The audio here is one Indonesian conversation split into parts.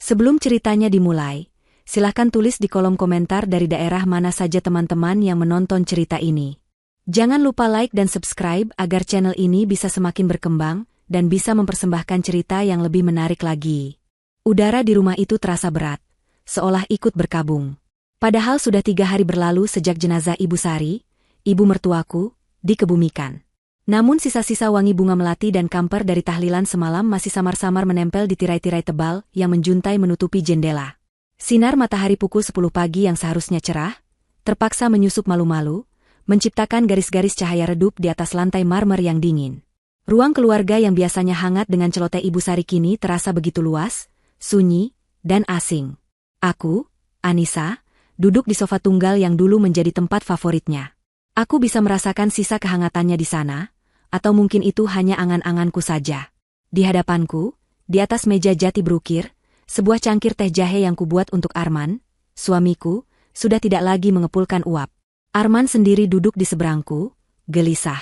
Sebelum ceritanya dimulai, silahkan tulis di kolom komentar dari daerah mana saja teman-teman yang menonton cerita ini. Jangan lupa like dan subscribe agar channel ini bisa semakin berkembang dan bisa mempersembahkan cerita yang lebih menarik lagi. Udara di rumah itu terasa berat, seolah ikut berkabung. Padahal sudah 3 hari berlalu sejak jenazah Ibu Sari, ibu mertuaku, dikebumikan. Namun sisa-sisa wangi bunga melati dan kamper dari tahlilan semalam masih samar-samar menempel di tirai-tirai tebal yang menjuntai menutupi jendela. Sinar matahari pukul 10 pagi yang seharusnya cerah, terpaksa menyusup malu-malu, menciptakan garis-garis cahaya redup di atas lantai marmer yang dingin. Ruang keluarga yang biasanya hangat dengan celoteh Ibu Sari kini terasa begitu luas, sunyi, dan asing. Aku, Anissa, duduk di sofa tunggal yang dulu menjadi tempat favoritnya. Aku bisa merasakan sisa kehangatannya di sana, atau mungkin itu hanya angan-anganku saja. Di hadapanku, di atas meja jati berukir, sebuah cangkir teh jahe yang kubuat untuk Arman, suamiku, sudah tidak lagi mengepulkan uap. Arman sendiri duduk di seberangku, gelisah.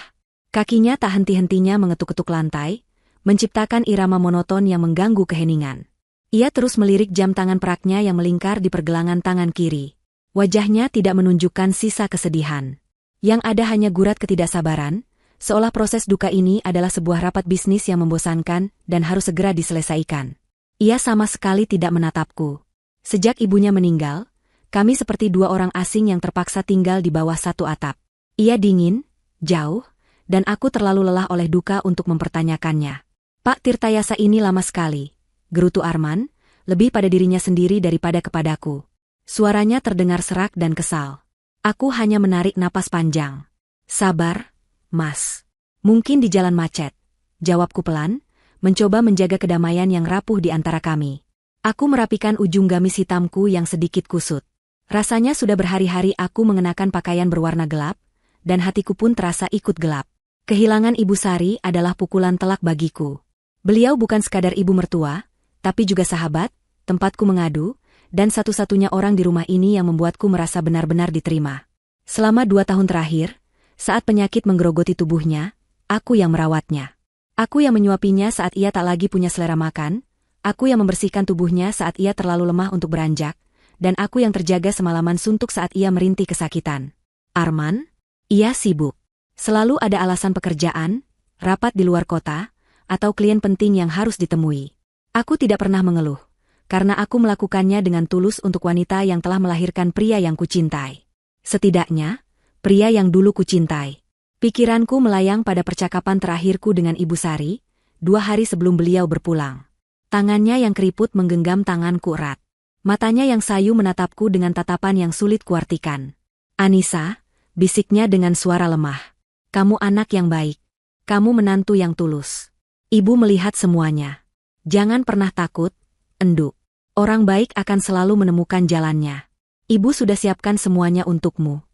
Kakinya tak henti-hentinya mengetuk-ketuk lantai, menciptakan irama monoton yang mengganggu keheningan. Ia terus melirik jam tangan peraknya yang melingkar di pergelangan tangan kiri. Wajahnya tidak menunjukkan sisa kesedihan. Yang ada hanya gurat ketidaksabaran, seolah proses duka ini adalah sebuah rapat bisnis yang membosankan dan harus segera diselesaikan. Ia sama sekali tidak menatapku. Sejak ibunya meninggal, kami seperti 2 orang asing yang terpaksa tinggal di bawah satu atap. Ia dingin, jauh, dan aku terlalu lelah oleh duka untuk mempertanyakannya. Pak Tirtayasa ini lama sekali, gerutu Arman, lebih pada dirinya sendiri daripada kepadaku. Suaranya terdengar serak dan kesal. Aku hanya menarik napas panjang. Sabar, Mas. Mungkin di jalan macet, jawabku pelan, mencoba menjaga kedamaian yang rapuh di antara kami. Aku merapikan ujung gamis hitamku yang sedikit kusut. Rasanya sudah berhari-hari aku mengenakan pakaian berwarna gelap, dan hatiku pun terasa ikut gelap. Kehilangan Ibu Sari adalah pukulan telak bagiku. Beliau bukan sekadar ibu mertua, tapi juga sahabat, tempatku mengadu, dan satu-satunya orang di rumah ini yang membuatku merasa benar-benar diterima. Selama 2 tahun terakhir, saat penyakit menggerogoti tubuhnya, aku yang merawatnya. Aku yang menyuapinya saat ia tak lagi punya selera makan, aku yang membersihkan tubuhnya saat ia terlalu lemah untuk beranjak, dan aku yang terjaga semalaman suntuk saat ia merintih kesakitan. Arman? Ia sibuk. Selalu ada alasan pekerjaan, rapat di luar kota, atau klien penting yang harus ditemui. Aku tidak pernah mengeluh, karena aku melakukannya dengan tulus untuk wanita yang telah melahirkan pria yang kucintai. Setidaknya, pria yang dulu kucintai. Pikiranku melayang pada percakapan terakhirku dengan Ibu Sari, 2 hari sebelum beliau berpulang. Tangannya yang keriput menggenggam tanganku erat. Matanya yang sayu menatapku dengan tatapan yang sulit kuartikan. Anissa, bisiknya dengan suara lemah. Kamu anak yang baik. Kamu menantu yang tulus. Ibu melihat semuanya. Jangan pernah takut, enduk. Orang baik akan selalu menemukan jalannya. Ibu sudah siapkan semuanya untukmu.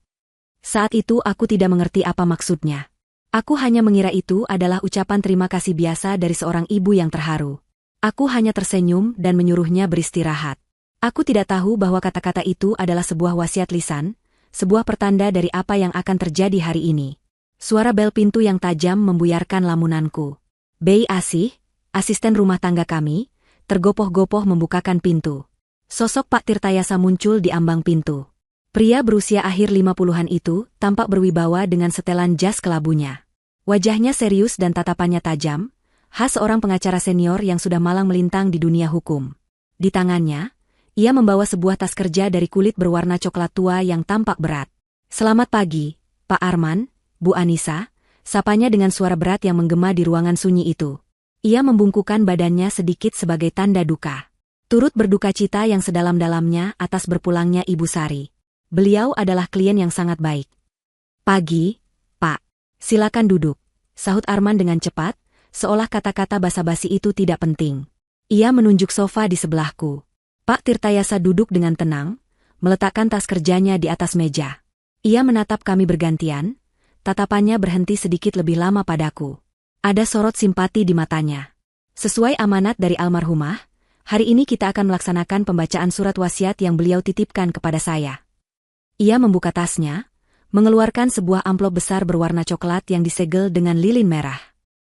Saat itu aku tidak mengerti apa maksudnya. Aku hanya mengira itu adalah ucapan terima kasih biasa dari seorang ibu yang terharu. Aku hanya tersenyum dan menyuruhnya beristirahat. Aku tidak tahu bahwa kata-kata itu adalah sebuah wasiat lisan, sebuah pertanda dari apa yang akan terjadi hari ini. Suara bel pintu yang tajam membuyarkan lamunanku. Bei Asih, asisten rumah tangga kami, tergopoh-gopoh membukakan pintu. Sosok Pak Tirtayasa muncul di ambang pintu. Pria berusia akhir 50-an itu tampak berwibawa dengan setelan jas kelabunya. Wajahnya serius dan tatapannya tajam, khas seorang pengacara senior yang sudah malang melintang di dunia hukum. Di tangannya, ia membawa sebuah tas kerja dari kulit berwarna coklat tua yang tampak berat. Selamat pagi, Pak Arman, Bu Anissa, sapanya dengan suara berat yang menggema di ruangan sunyi itu. Ia membungkukkan badannya sedikit sebagai tanda duka. Turut berduka cita yang sedalam-dalamnya atas berpulangnya Ibu Sari. Beliau adalah klien yang sangat baik. Pagi, Pak. Silakan duduk, sahut Arman dengan cepat, seolah kata-kata basa-basi itu tidak penting. Ia menunjuk sofa di sebelahku. Pak Tirtayasa duduk dengan tenang, meletakkan tas kerjanya di atas meja. Ia menatap kami bergantian, tatapannya berhenti sedikit lebih lama padaku. Ada sorot simpati di matanya. Sesuai amanat dari almarhumah, hari ini kita akan melaksanakan pembacaan surat wasiat yang beliau titipkan kepada saya. Ia membuka tasnya, mengeluarkan sebuah amplop besar berwarna coklat yang disegel dengan lilin merah.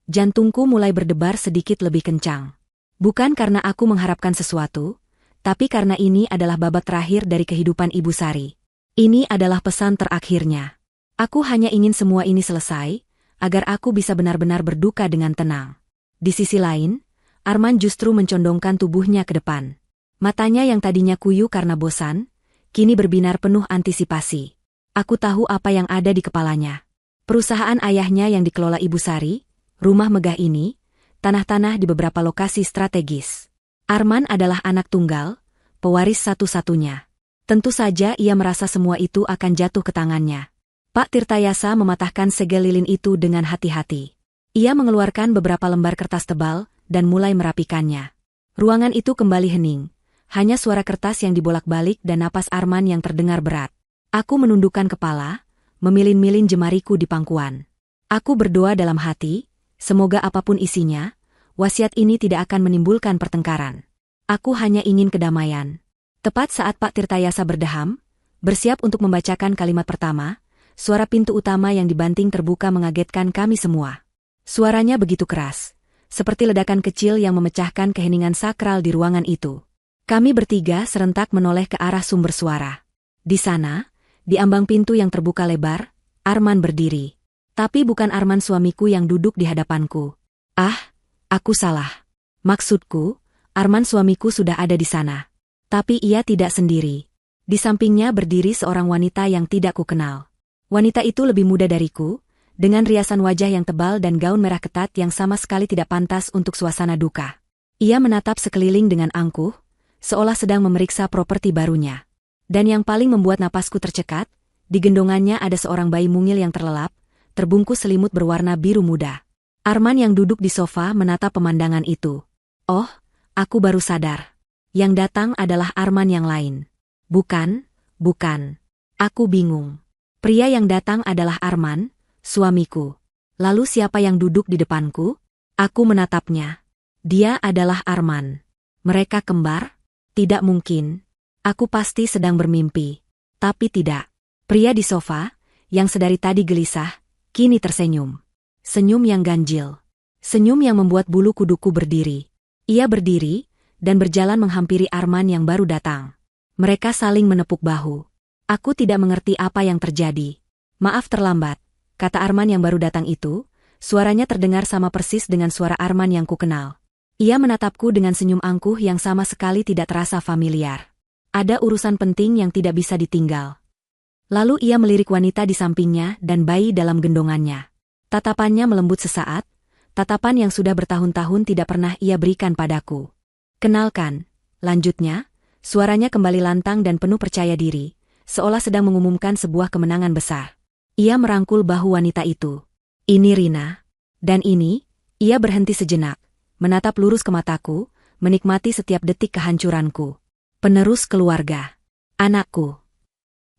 Jantungku mulai berdebar sedikit lebih kencang. Bukan karena aku mengharapkan sesuatu, Tapi karena ini adalah babak terakhir dari kehidupan Ibu Sari. Ini adalah pesan terakhirnya. Aku hanya ingin semua ini selesai, agar aku bisa benar-benar berduka dengan tenang. Di sisi lain, Arman justru mencondongkan tubuhnya ke depan. Matanya yang tadinya kuyu karena bosan, kini berbinar penuh antisipasi. Aku tahu apa yang ada di kepalanya. Perusahaan ayahnya yang dikelola Ibu Sari, rumah megah ini, tanah-tanah di beberapa lokasi strategis. Arman adalah anak tunggal, pewaris satu-satunya. Tentu saja ia merasa semua itu akan jatuh ke tangannya. Pak Tirtayasa mematahkan segel lilin itu dengan hati-hati. Ia mengeluarkan beberapa lembar kertas tebal dan mulai merapikannya. Ruangan itu kembali hening. Hanya suara kertas yang dibolak-balik dan napas Arman yang terdengar berat. Aku menundukkan kepala, memilin-milin jemariku di pangkuan. Aku berdoa dalam hati, semoga apapun isinya, wasiat ini tidak akan menimbulkan pertengkaran. Aku hanya ingin kedamaian. Tepat saat Pak Tirtayasa berdeham, bersiap untuk membacakan kalimat pertama, suara pintu utama yang dibanting terbuka mengagetkan kami semua. Suaranya begitu keras, seperti ledakan kecil yang memecahkan keheningan sakral di ruangan itu. Kami bertiga serentak menoleh ke arah sumber suara. Di sana, di ambang pintu yang terbuka lebar, Arman berdiri. Tapi bukan Arman suamiku yang duduk di hadapanku. Ah, aku salah. Maksudku, Arman suamiku sudah ada di sana. Tapi ia tidak sendiri. Di sampingnya berdiri seorang wanita yang tidak kukenal. Wanita itu lebih muda dariku, dengan riasan wajah yang tebal dan gaun merah ketat yang sama sekali tidak pantas untuk suasana duka. Ia menatap sekeliling dengan angkuh, seolah sedang memeriksa properti barunya. Dan yang paling membuat napasku tercekat, di gendongannya ada seorang bayi mungil yang terlelap, terbungkus selimut berwarna biru muda. Arman yang duduk di sofa menatap pemandangan itu. Oh, aku baru sadar. Yang datang adalah Arman yang lain. Bukan. Aku bingung. Pria yang datang adalah Arman, suamiku. Lalu siapa yang duduk di depanku? Aku menatapnya. Dia adalah Arman. Mereka kembar? Tidak mungkin. Aku pasti sedang bermimpi. Tapi tidak. Pria di sofa, yang sedari tadi gelisah, kini tersenyum. Senyum yang ganjil. Senyum yang membuat bulu kuduku berdiri. Ia berdiri, dan berjalan menghampiri Arman yang baru datang. Mereka saling menepuk bahu. Aku tidak mengerti apa yang terjadi. Maaf terlambat, kata Arman yang baru datang itu, suaranya terdengar sama persis dengan suara Arman yang kukenal. Ia menatapku dengan senyum angkuh yang sama sekali tidak terasa familiar. Ada urusan penting yang tidak bisa ditinggal. Lalu ia melirik wanita di sampingnya dan bayi dalam gendongannya. Tatapannya melembut sesaat, tatapan yang sudah bertahun-tahun tidak pernah ia berikan padaku. Kenalkan, lanjutnya, suaranya kembali lantang dan penuh percaya diri, seolah sedang mengumumkan sebuah kemenangan besar. Ia merangkul bahu wanita itu. Ini Rina. Dan ini, ia berhenti sejenak, menatap lurus ke mataku, menikmati setiap detik kehancuranku. Penerus keluarga. Anakku.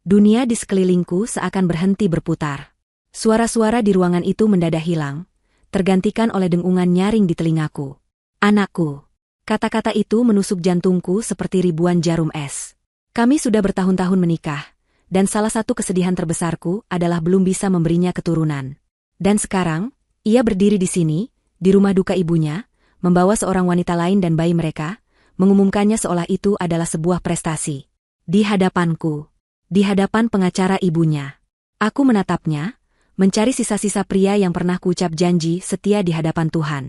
Dunia di sekelilingku seakan berhenti berputar. Suara-suara di ruangan itu mendadak hilang, tergantikan oleh dengungan nyaring di telingaku. Anakku. Kata-kata itu menusuk jantungku seperti ribuan jarum es. Kami sudah bertahun-tahun menikah, dan salah satu kesedihan terbesarku adalah belum bisa memberinya keturunan. Dan sekarang, ia berdiri di sini, di rumah duka ibunya, membawa seorang wanita lain dan bayi mereka, mengumumkannya seolah itu adalah sebuah prestasi. Di hadapanku. Di hadapan pengacara ibunya. Aku menatapnya, mencari sisa-sisa pria yang pernah kuucap janji setia di hadapan Tuhan.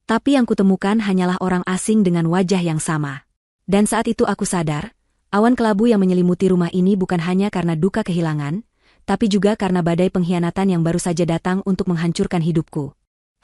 Tapi yang kutemukan hanyalah orang asing dengan wajah yang sama. Dan saat itu aku sadar, awan kelabu yang menyelimuti rumah ini bukan hanya karena duka kehilangan, tapi juga karena badai pengkhianatan yang baru saja datang untuk menghancurkan hidupku.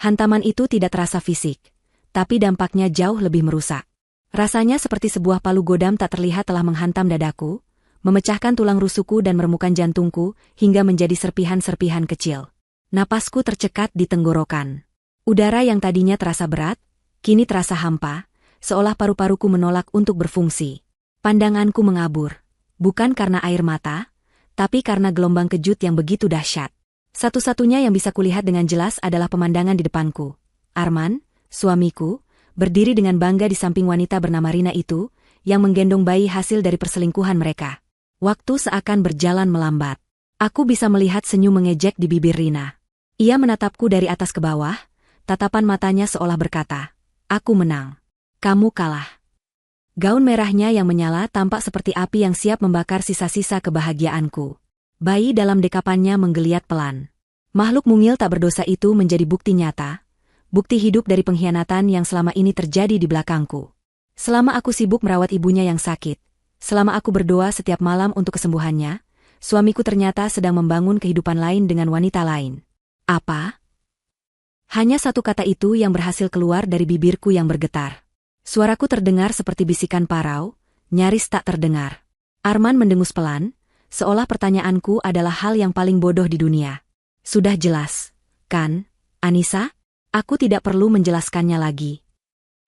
Hantaman itu tidak terasa fisik, tapi dampaknya jauh lebih merusak. Rasanya seperti sebuah palu godam tak terlihat telah menghantam dadaku, memecahkan tulang rusukku dan meremukkan jantungku hingga menjadi serpihan-serpihan kecil. Napasku tercekat di tenggorokan. Udara yang tadinya terasa berat, kini terasa hampa, seolah paru-paruku menolak untuk berfungsi. Pandanganku mengabur, bukan karena air mata, tapi karena gelombang kejut yang begitu dahsyat. Satu-satunya yang bisa kulihat dengan jelas adalah pemandangan di depanku. Arman, suamiku, berdiri dengan bangga di samping wanita bernama Rina itu, yang menggendong bayi hasil dari perselingkuhan mereka. Waktu seakan berjalan melambat. Aku bisa melihat senyum mengejek di bibir Rina. Ia menatapku dari atas ke bawah, tatapan matanya seolah berkata, "Aku menang. Kamu kalah." Gaun merahnya yang menyala tampak seperti api yang siap membakar sisa-sisa kebahagiaanku. Bayi dalam dekapannya menggeliat pelan. Makhluk mungil tak berdosa itu menjadi bukti nyata, bukti hidup dari pengkhianatan yang selama ini terjadi di belakangku. Selama aku sibuk merawat ibunya yang sakit, selama aku berdoa setiap malam untuk kesembuhannya, suamiku ternyata sedang membangun kehidupan lain dengan wanita lain. Apa? Hanya satu kata itu yang berhasil keluar dari bibirku yang bergetar. Suaraku terdengar seperti bisikan parau, nyaris tak terdengar. Arman mendengus pelan, seolah pertanyaanku adalah hal yang paling bodoh di dunia. Sudah jelas, kan, Anissa? Aku tidak perlu menjelaskannya lagi.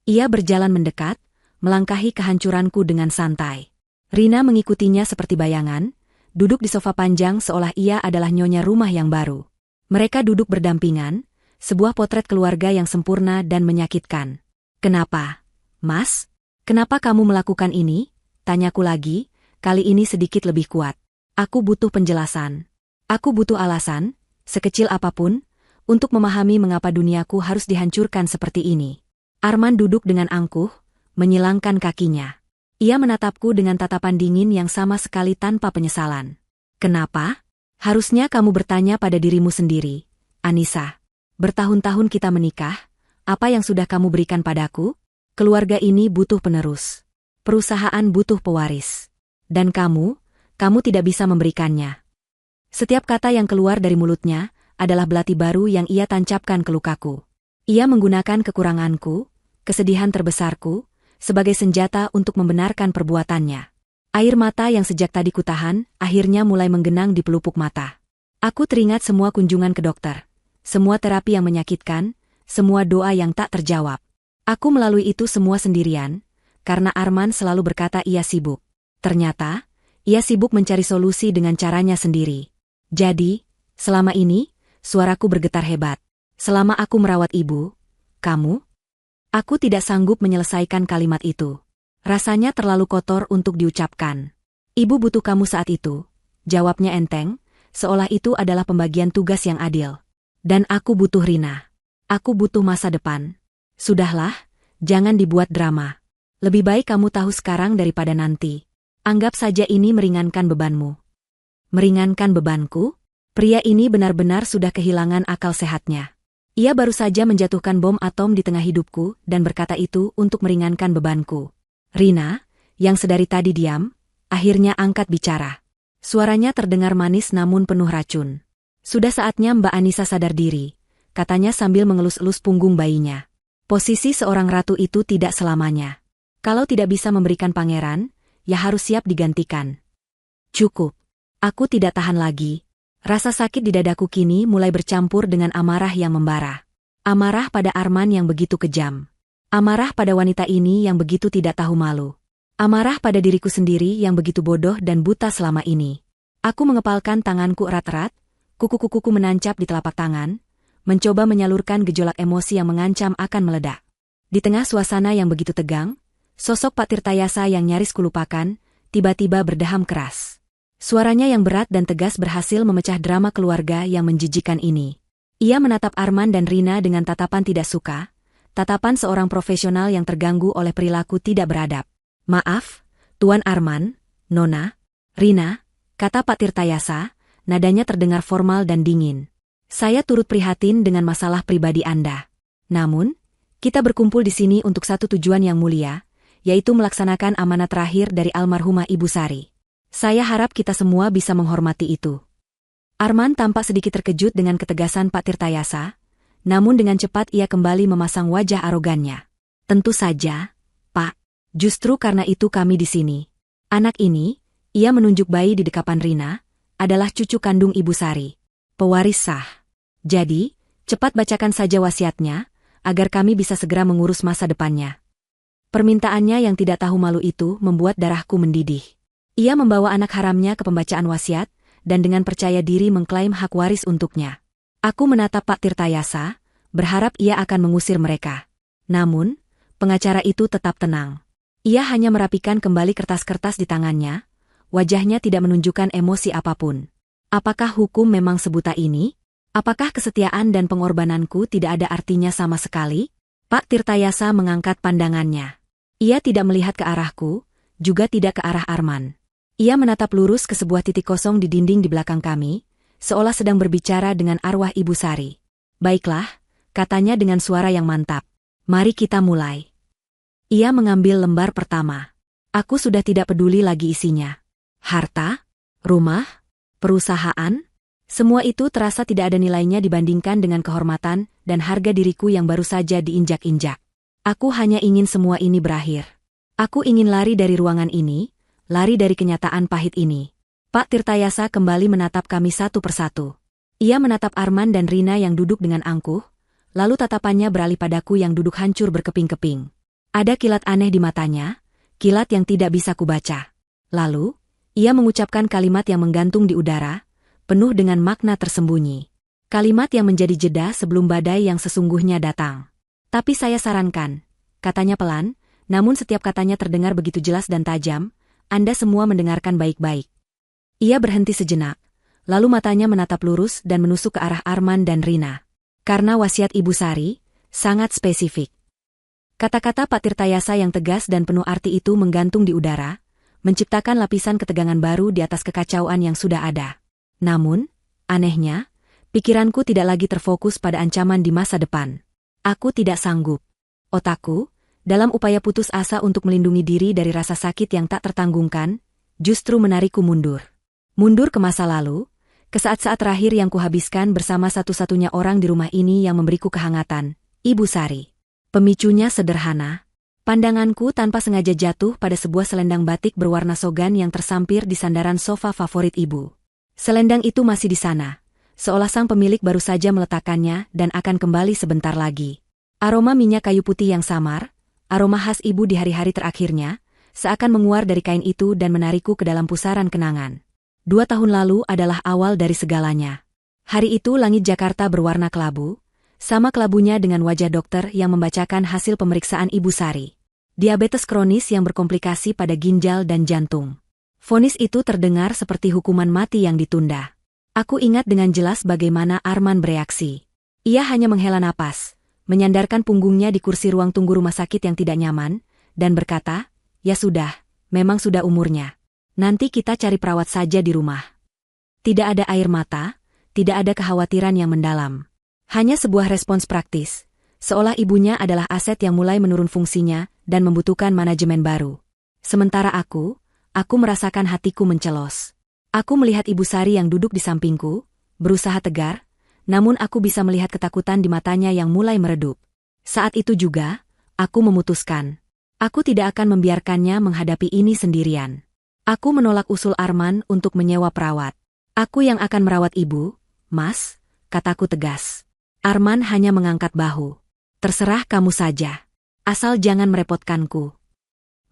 Ia berjalan mendekat, melangkahi kehancuranku dengan santai. Rina mengikutinya seperti bayangan, duduk di sofa panjang seolah ia adalah nyonya rumah yang baru. Mereka duduk berdampingan, sebuah potret keluarga yang sempurna dan menyakitkan. Kenapa? Mas, kenapa kamu melakukan ini? Tanyaku lagi, kali ini sedikit lebih kuat. Aku butuh penjelasan. Aku butuh alasan, sekecil apapun, untuk memahami mengapa duniaku harus dihancurkan seperti ini. Arman duduk dengan angkuh, menyilangkan kakinya. Ia menatapku dengan tatapan dingin yang sama sekali tanpa penyesalan. Kenapa? Harusnya kamu bertanya pada dirimu sendiri, Anissa. Bertahun-tahun kita menikah, apa yang sudah kamu berikan padaku? Keluarga ini butuh penerus. Perusahaan butuh pewaris. Dan kamu tidak bisa memberikannya. Setiap kata yang keluar dari mulutnya adalah belati baru yang ia tancapkan ke lukaku. Ia menggunakan kekuranganku, kesedihan terbesarku, sebagai senjata untuk membenarkan perbuatannya. Air mata yang sejak tadi kutahan, akhirnya mulai menggenang di pelupuk mata. Aku teringat semua kunjungan ke dokter, semua terapi yang menyakitkan, semua doa yang tak terjawab. Aku melalui itu semua sendirian, karena Arman selalu berkata ia sibuk. Ternyata, ia sibuk mencari solusi dengan caranya sendiri. Jadi, selama ini, suaraku bergetar hebat. Selama aku merawat ibu, kamu? Aku tidak sanggup menyelesaikan kalimat itu. Rasanya terlalu kotor untuk diucapkan. Ibu butuh kamu saat itu. Jawabnya enteng, seolah itu adalah pembagian tugas yang adil. Dan aku butuh Rina. Aku butuh masa depan. Sudahlah, jangan dibuat drama. Lebih baik kamu tahu sekarang daripada nanti. Anggap saja ini meringankan bebanmu. Meringankan bebanku? Pria ini benar-benar sudah kehilangan akal sehatnya. Ia baru saja menjatuhkan bom atom di tengah hidupku dan berkata itu untuk meringankan bebanku. Rina, yang sedari tadi diam, akhirnya angkat bicara. Suaranya terdengar manis namun penuh racun. Sudah saatnya Mbak Anissa sadar diri, katanya sambil mengelus-elus punggung bayinya. Posisi seorang ratu itu tidak selamanya. Kalau tidak bisa memberikan pangeran, ya harus siap digantikan. Cukup. Aku tidak tahan lagi. Rasa sakit di dadaku kini mulai bercampur dengan amarah yang membara. Amarah pada Arman yang begitu kejam. Amarah pada wanita ini yang begitu tidak tahu malu. Amarah pada diriku sendiri yang begitu bodoh dan buta selama ini. Aku mengepalkan tanganku erat-erat, kuku-kukuku menancap di telapak tangan, mencoba menyalurkan gejolak emosi yang mengancam akan meledak. Di tengah suasana yang begitu tegang, sosok Pak Tirtayasa yang nyaris kulupakan, tiba-tiba berdeham keras. Suaranya yang berat dan tegas berhasil memecah drama keluarga yang menjijikan ini. Ia menatap Arman dan Rina dengan tatapan tidak suka, tatapan seorang profesional yang terganggu oleh perilaku tidak beradab. Maaf, Tuan Arman, Nona, Rina, kata Pak Tirtayasa, nadanya terdengar formal dan dingin. Saya turut prihatin dengan masalah pribadi Anda. Namun, kita berkumpul di sini untuk satu tujuan yang mulia, yaitu melaksanakan amanat terakhir dari almarhumah Ibu Sari. Saya harap kita semua bisa menghormati itu. Arman tampak sedikit terkejut dengan ketegasan Pak Tirtayasa, namun dengan cepat ia kembali memasang wajah arogannya. Tentu saja, Pak. Justru karena itu kami di sini. Anak ini, ia menunjuk bayi di dekapan Rina, adalah cucu kandung Ibu Sari. Pewaris sah. Jadi, cepat bacakan saja wasiatnya, agar kami bisa segera mengurus masa depannya. Permintaannya yang tidak tahu malu itu membuat darahku mendidih. Ia membawa anak haramnya ke pembacaan wasiat, dan dengan percaya diri mengklaim hak waris untuknya. Aku menatap Pak Tirtayasa, berharap ia akan mengusir mereka. Namun, pengacara itu tetap tenang. Ia hanya merapikan kembali kertas-kertas di tangannya, wajahnya tidak menunjukkan emosi apapun. Apakah hukum memang sebuta ini? Apakah kesetiaan dan pengorbananku tidak ada artinya sama sekali? Pak Tirtayasa mengangkat pandangannya. Ia tidak melihat ke arahku, juga tidak ke arah Arman. Ia menatap lurus ke sebuah titik kosong di dinding di belakang kami, seolah sedang berbicara dengan arwah Ibu Sari. Baiklah, katanya dengan suara yang mantap. Mari kita mulai. Ia mengambil lembar pertama. Aku sudah tidak peduli lagi isinya. Harta? Rumah? Perusahaan? Semua itu terasa tidak ada nilainya dibandingkan dengan kehormatan dan harga diriku yang baru saja diinjak-injak. Aku hanya ingin semua ini berakhir. Aku ingin lari dari ruangan ini, lari dari kenyataan pahit ini. Pak Tirtayasa kembali menatap kami satu persatu. Ia menatap Arman dan Rina yang duduk dengan angkuh, lalu tatapannya beralih padaku yang duduk hancur berkeping-keping. Ada kilat aneh di matanya, kilat yang tidak bisa kubaca. Lalu, ia mengucapkan kalimat yang menggantung di udara, penuh dengan makna tersembunyi. Kalimat yang menjadi jeda sebelum badai yang sesungguhnya datang. Tapi saya sarankan, katanya pelan, namun setiap katanya terdengar begitu jelas dan tajam, Anda semua mendengarkan baik-baik. Ia berhenti sejenak, lalu matanya menatap lurus dan menusuk ke arah Arman dan Rina. Karena wasiat Ibu Sari, sangat spesifik. Kata-kata Pak Tirtayasa yang tegas dan penuh arti itu menggantung di udara, menciptakan lapisan ketegangan baru di atas kekacauan yang sudah ada. Namun, anehnya, pikiranku tidak lagi terfokus pada ancaman di masa depan. Aku tidak sanggup. Otakku, dalam upaya putus asa untuk melindungi diri dari rasa sakit yang tak tertanggungkan, justru menarikku mundur. Mundur ke masa lalu, ke saat-saat terakhir yang kuhabiskan bersama satu-satunya orang di rumah ini yang memberiku kehangatan, Ibu Sari. Pemicunya sederhana. Pandanganku tanpa sengaja jatuh pada sebuah selendang batik berwarna sogan yang tersampir di sandaran sofa favorit ibu. Selendang itu masih di sana, seolah sang pemilik baru saja meletakkannya dan akan kembali sebentar lagi. Aroma minyak kayu putih yang samar, aroma khas ibu di hari-hari terakhirnya, seakan menguar dari kain itu dan menarikku ke dalam pusaran kenangan. 2 tahun lalu adalah awal dari segalanya. Hari itu langit Jakarta berwarna kelabu, sama kelabunya dengan wajah dokter yang membacakan hasil pemeriksaan Ibu Sari. Diabetes kronis yang berkomplikasi pada ginjal dan jantung. Vonis itu terdengar seperti hukuman mati yang ditunda. Aku ingat dengan jelas bagaimana Arman bereaksi. Ia hanya menghela napas, menyandarkan punggungnya di kursi ruang tunggu rumah sakit yang tidak nyaman, dan berkata, "Ya sudah, memang sudah umurnya. Nanti kita cari perawat saja di rumah." Tidak ada air mata, tidak ada kekhawatiran yang mendalam. Hanya sebuah respons praktis, seolah ibunya adalah aset yang mulai menurun fungsinya dan membutuhkan manajemen baru. Sementara aku merasakan hatiku mencelos. Aku melihat Ibu Sari yang duduk di sampingku, berusaha tegar, namun aku bisa melihat ketakutan di matanya yang mulai meredup. Saat itu juga, aku memutuskan. Aku tidak akan membiarkannya menghadapi ini sendirian. Aku menolak usul Arman untuk menyewa perawat. Aku yang akan merawat ibu, Mas, kataku tegas. Arman hanya mengangkat bahu. Terserah kamu saja. Asal jangan merepotkanku.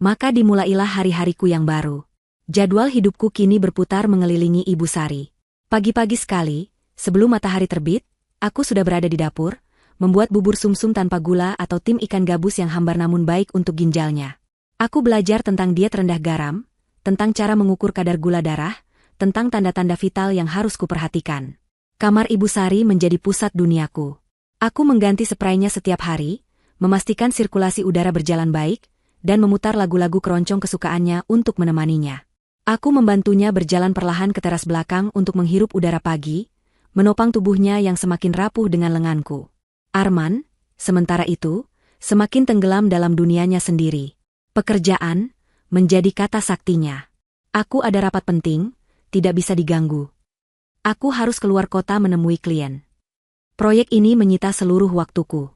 Maka dimulailah hari-hariku yang baru. Jadwal hidupku kini berputar mengelilingi Ibu Sari. Pagi-pagi sekali, sebelum matahari terbit, aku sudah berada di dapur, membuat bubur sumsum tanpa gula atau tim ikan gabus yang hambar namun baik untuk ginjalnya. Aku belajar tentang diet rendah garam, tentang cara mengukur kadar gula darah, tentang tanda-tanda vital yang harus kuperhatikan. Kamar Ibu Sari menjadi pusat duniaku. Aku mengganti spraynya setiap hari, memastikan sirkulasi udara berjalan baik, dan memutar lagu-lagu keroncong kesukaannya untuk menemaninya. Aku membantunya berjalan perlahan ke teras belakang untuk menghirup udara pagi, menopang tubuhnya yang semakin rapuh dengan lenganku. Arman, sementara itu, semakin tenggelam dalam dunianya sendiri. Pekerjaan menjadi kata saktinya. Aku ada rapat penting, tidak bisa diganggu. Aku harus keluar kota menemui klien. Proyek ini menyita seluruh waktuku.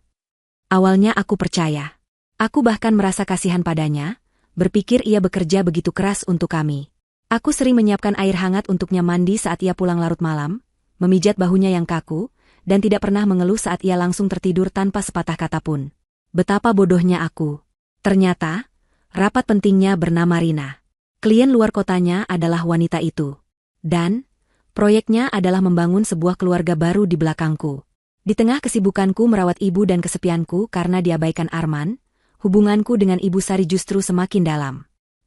Awalnya aku percaya. Aku bahkan merasa kasihan padanya, berpikir ia bekerja begitu keras untuk kami. Aku sering menyiapkan air hangat untuknya mandi saat ia pulang larut malam, memijat bahunya yang kaku, dan tidak pernah mengeluh saat ia langsung tertidur tanpa sepatah kata pun. Betapa bodohnya aku. Ternyata, rapat pentingnya bernama Rina. Klien luar kotanya adalah wanita itu. Dan, proyeknya adalah membangun sebuah keluarga baru di belakangku. Di tengah kesibukanku merawat ibu dan kesepianku karena diabaikan Arman, hubunganku dengan Ibu Sari justru semakin dalam.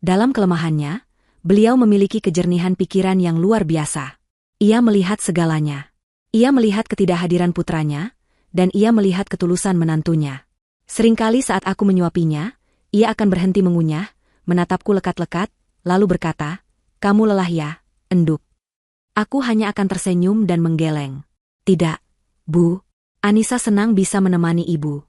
Dalam kelemahannya, beliau memiliki kejernihan pikiran yang luar biasa. Ia melihat segalanya. Ia melihat ketidakhadiran putranya, dan ia melihat ketulusan menantunya. Seringkali saat aku menyuapinya, Ia akan berhenti mengunyah, menatapku lekat-lekat, lalu berkata, "Kamu lelah ya, Enduk?" Aku hanya akan tersenyum dan menggeleng. "Tidak, Bu. Anissa senang bisa menemani ibu."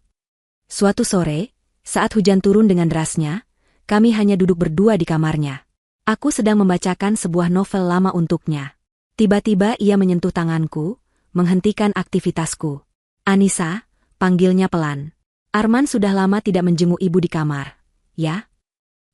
Suatu sore, saat hujan turun dengan derasnya, kami hanya duduk berdua di kamarnya. Aku sedang membacakan sebuah novel lama untuknya. Tiba-tiba ia menyentuh tanganku, menghentikan aktivitasku. "Anissa," panggilnya pelan. "Arman sudah lama tidak menjenguk ibu di kamar, ya?"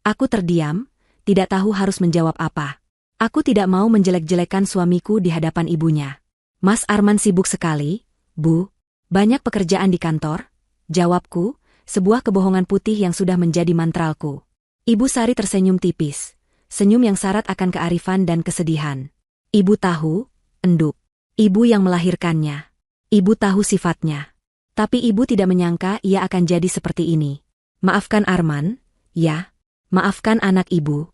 Aku terdiam, tidak tahu harus menjawab apa. Aku tidak mau menjelek-jelekan suamiku di hadapan ibunya. "Mas Arman sibuk sekali, Bu. Banyak pekerjaan di kantor," jawabku, sebuah kebohongan putih yang sudah menjadi mantralku. Ibu Sari tersenyum tipis, senyum yang syarat akan kearifan dan kesedihan. "Ibu tahu, Enduk. Ibu yang melahirkannya. Ibu tahu sifatnya. Tapi ibu tidak menyangka ia akan jadi seperti ini. Maafkan Arman, ya. Maafkan anak ibu."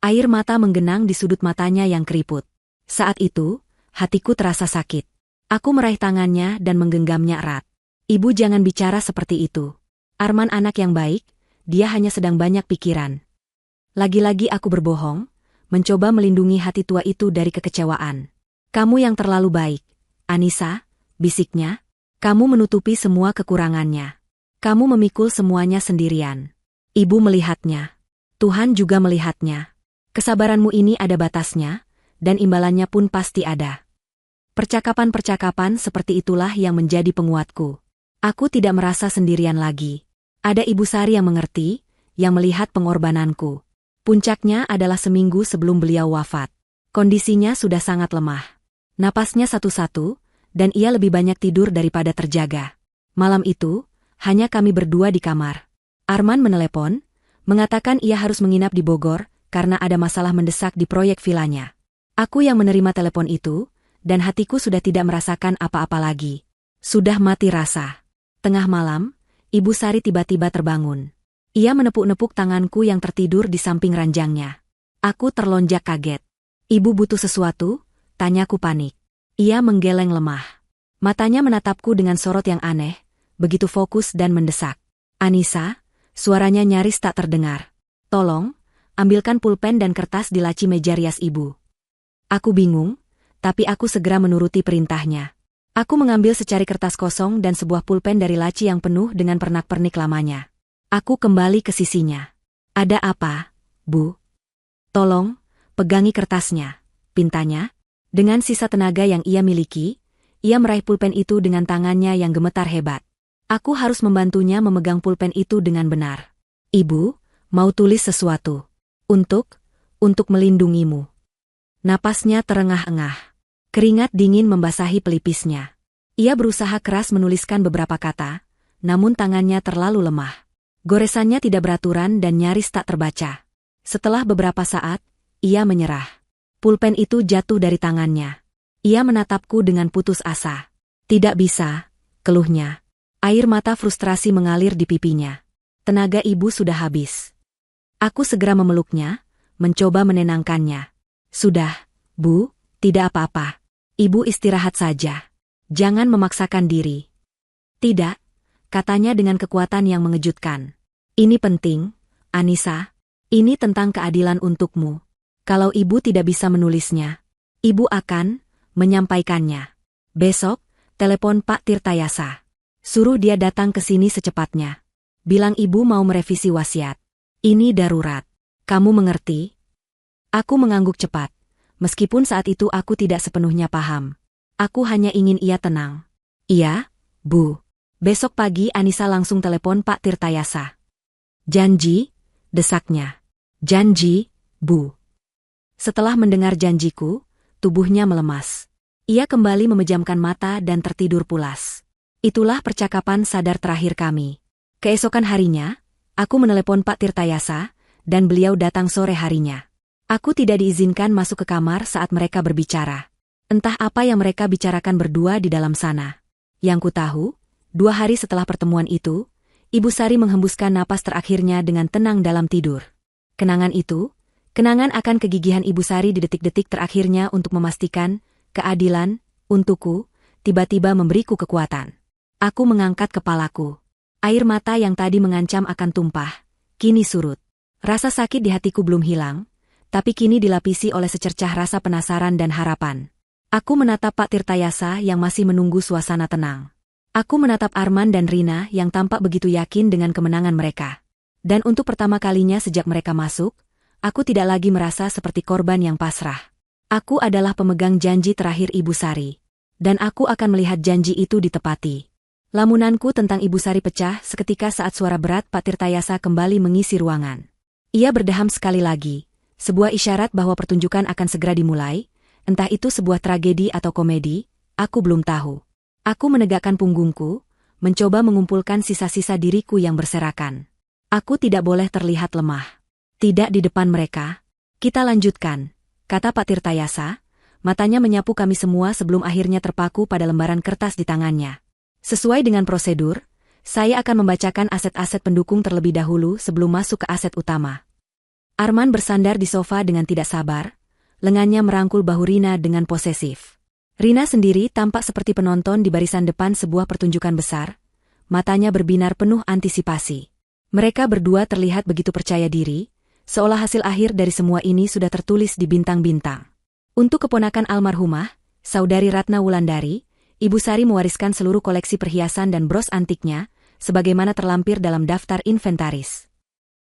Air mata menggenang di sudut matanya yang keriput. Saat itu, hatiku terasa sakit. Aku meraih tangannya dan menggenggamnya erat. "Ibu jangan bicara seperti itu. Arman anak yang baik, dia hanya sedang banyak pikiran." Lagi-lagi aku berbohong, mencoba melindungi hati tua itu dari kekecewaan. "Kamu yang terlalu baik, Anissa," bisiknya. "Kamu menutupi semua kekurangannya. Kamu memikul semuanya sendirian. Ibu melihatnya. Tuhan juga melihatnya. Kesabaranmu ini ada batasnya, dan imbalannya pun pasti ada." Percakapan-percakapan seperti itulah yang menjadi penguatku. Aku tidak merasa sendirian lagi. Ada Ibu Sari yang mengerti, yang melihat pengorbananku. Puncaknya adalah seminggu sebelum beliau wafat. Kondisinya sudah sangat lemah. Napasnya satu-satu, dan ia lebih banyak tidur daripada terjaga. Malam itu, hanya kami berdua di kamar. Arman menelepon, mengatakan ia harus menginap di Bogor, karena ada masalah mendesak di proyek vilanya. Aku yang menerima telepon itu, dan hatiku sudah tidak merasakan apa-apa lagi. Sudah mati rasa. Tengah malam, Ibu Sari tiba-tiba terbangun. Ia menepuk-nepuk tanganku yang tertidur di samping ranjangnya. Aku terlonjak kaget. "Ibu butuh sesuatu?" tanyaku panik. Ia menggeleng lemah. Matanya menatapku dengan sorot yang aneh, begitu fokus dan mendesak. "Anissa," suaranya nyaris tak terdengar. "Tolong, ambilkan pulpen dan kertas di laci meja rias ibu." Aku bingung, tapi aku segera menuruti perintahnya. Aku mengambil secari kertas kosong dan sebuah pulpen dari laci yang penuh dengan pernak-pernik lamanya. Aku kembali ke sisinya. "Ada apa, Bu?" "Tolong, pegangi kertasnya," pintanya. Dengan sisa tenaga yang ia miliki, ia meraih pulpen itu dengan tangannya yang gemetar hebat. Aku harus membantunya memegang pulpen itu dengan benar. "Ibu, mau tulis sesuatu. Untuk melindungimu." Napasnya terengah-engah. Keringat dingin membasahi pelipisnya. Ia berusaha keras menuliskan beberapa kata, namun tangannya terlalu lemah. Goresannya tidak beraturan dan nyaris tak terbaca. Setelah beberapa saat, ia menyerah. Pulpen itu jatuh dari tangannya. Ia menatapku dengan putus asa. "Tidak bisa," keluhnya. Air mata frustrasi mengalir di pipinya. Tenaga ibu sudah habis. Aku segera memeluknya, mencoba menenangkannya. "Sudah, Bu, tidak apa-apa. Ibu istirahat saja. Jangan memaksakan diri." "Tidak," katanya dengan kekuatan yang mengejutkan. "Ini penting, Anissa. Ini tentang keadilan untukmu. Kalau ibu tidak bisa menulisnya, ibu akan menyampaikannya. Besok, telepon Pak Tirtayasa. Suruh dia datang ke sini secepatnya. Bilang ibu mau merevisi wasiat. Ini darurat. Kamu mengerti?" Aku mengangguk cepat. Meskipun saat itu aku tidak sepenuhnya paham. Aku hanya ingin ia tenang. "Iya, Bu." Besok pagi Anissa langsung telepon Pak Tirtayasa. "Janji?" desaknya. "Janji, Bu." Setelah mendengar janjiku, tubuhnya melemas. Ia kembali memejamkan mata dan tertidur pulas. Itulah percakapan sadar terakhir kami. Keesokan harinya, aku menelepon Pak Tirtayasa, dan beliau datang sore harinya. Aku tidak diizinkan masuk ke kamar saat mereka berbicara. Entah apa yang mereka bicarakan berdua di dalam sana. Yang ku tahu, 2 hari setelah pertemuan itu, Ibu Sari menghembuskan napas terakhirnya dengan tenang dalam tidur. Kenangan itu, kenangan akan kegigihan Ibu Sari di detik-detik terakhirnya untuk memastikan keadilan untukku, tiba-tiba memberiku kekuatan. Aku mengangkat kepalaku. Air mata yang tadi mengancam akan tumpah, kini surut. Rasa sakit di hatiku belum hilang, tapi kini dilapisi oleh secercah rasa penasaran dan harapan. Aku menatap Pak Tirtayasa yang masih menunggu suasana tenang. Aku menatap Arman dan Rina yang tampak begitu yakin dengan kemenangan mereka. Dan untuk pertama kalinya sejak mereka masuk, aku tidak lagi merasa seperti korban yang pasrah. Aku adalah pemegang janji terakhir Ibu Sari. Dan aku akan melihat janji itu ditepati. Lamunanku tentang Ibu Sari pecah seketika saat suara berat Pak Tirtayasa kembali mengisi ruangan. Ia berdeham sekali lagi, sebuah isyarat bahwa pertunjukan akan segera dimulai, entah itu sebuah tragedi atau komedi, aku belum tahu. Aku menegakkan punggungku, mencoba mengumpulkan sisa-sisa diriku yang berserakan. Aku tidak boleh terlihat lemah. Tidak di depan mereka. Kita lanjutkan, kata Pak Tirtayasa, matanya menyapu kami semua sebelum akhirnya terpaku pada lembaran kertas di tangannya. Sesuai dengan prosedur, saya akan membacakan aset-aset pendukung terlebih dahulu sebelum masuk ke aset utama. Arman bersandar di sofa dengan tidak sabar, lengannya merangkul bahu Rina dengan posesif. Rina sendiri tampak seperti penonton di barisan depan sebuah pertunjukan besar, matanya berbinar penuh antisipasi. Mereka berdua terlihat begitu percaya diri, seolah hasil akhir dari semua ini sudah tertulis di bintang-bintang. Untuk keponakan almarhumah, Saudari Ratna Wulandari, Ibu Sari mewariskan seluruh koleksi perhiasan dan bros antiknya, sebagaimana terlampir dalam daftar inventaris.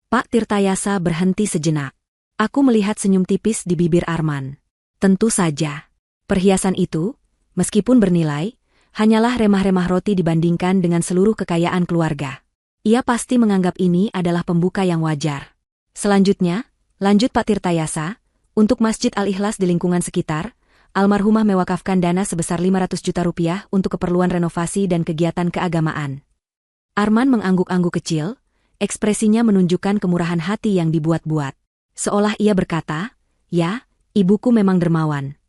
Pak Tirtayasa berhenti sejenak. Aku melihat senyum tipis di bibir Arman. Tentu saja. Perhiasan itu, meskipun bernilai, hanyalah remah-remah roti dibandingkan dengan seluruh kekayaan keluarga. Ia pasti menganggap ini adalah pembuka yang wajar. Selanjutnya, lanjut Pak Tirtayasa, untuk Masjid Al-Ikhlas di lingkungan sekitar, almarhumah mewakafkan dana sebesar 500 juta rupiah untuk keperluan renovasi dan kegiatan keagamaan. Arman mengangguk-angguk kecil, ekspresinya menunjukkan kemurahan hati yang dibuat-buat. Seolah ia berkata, ya, ibuku memang dermawan.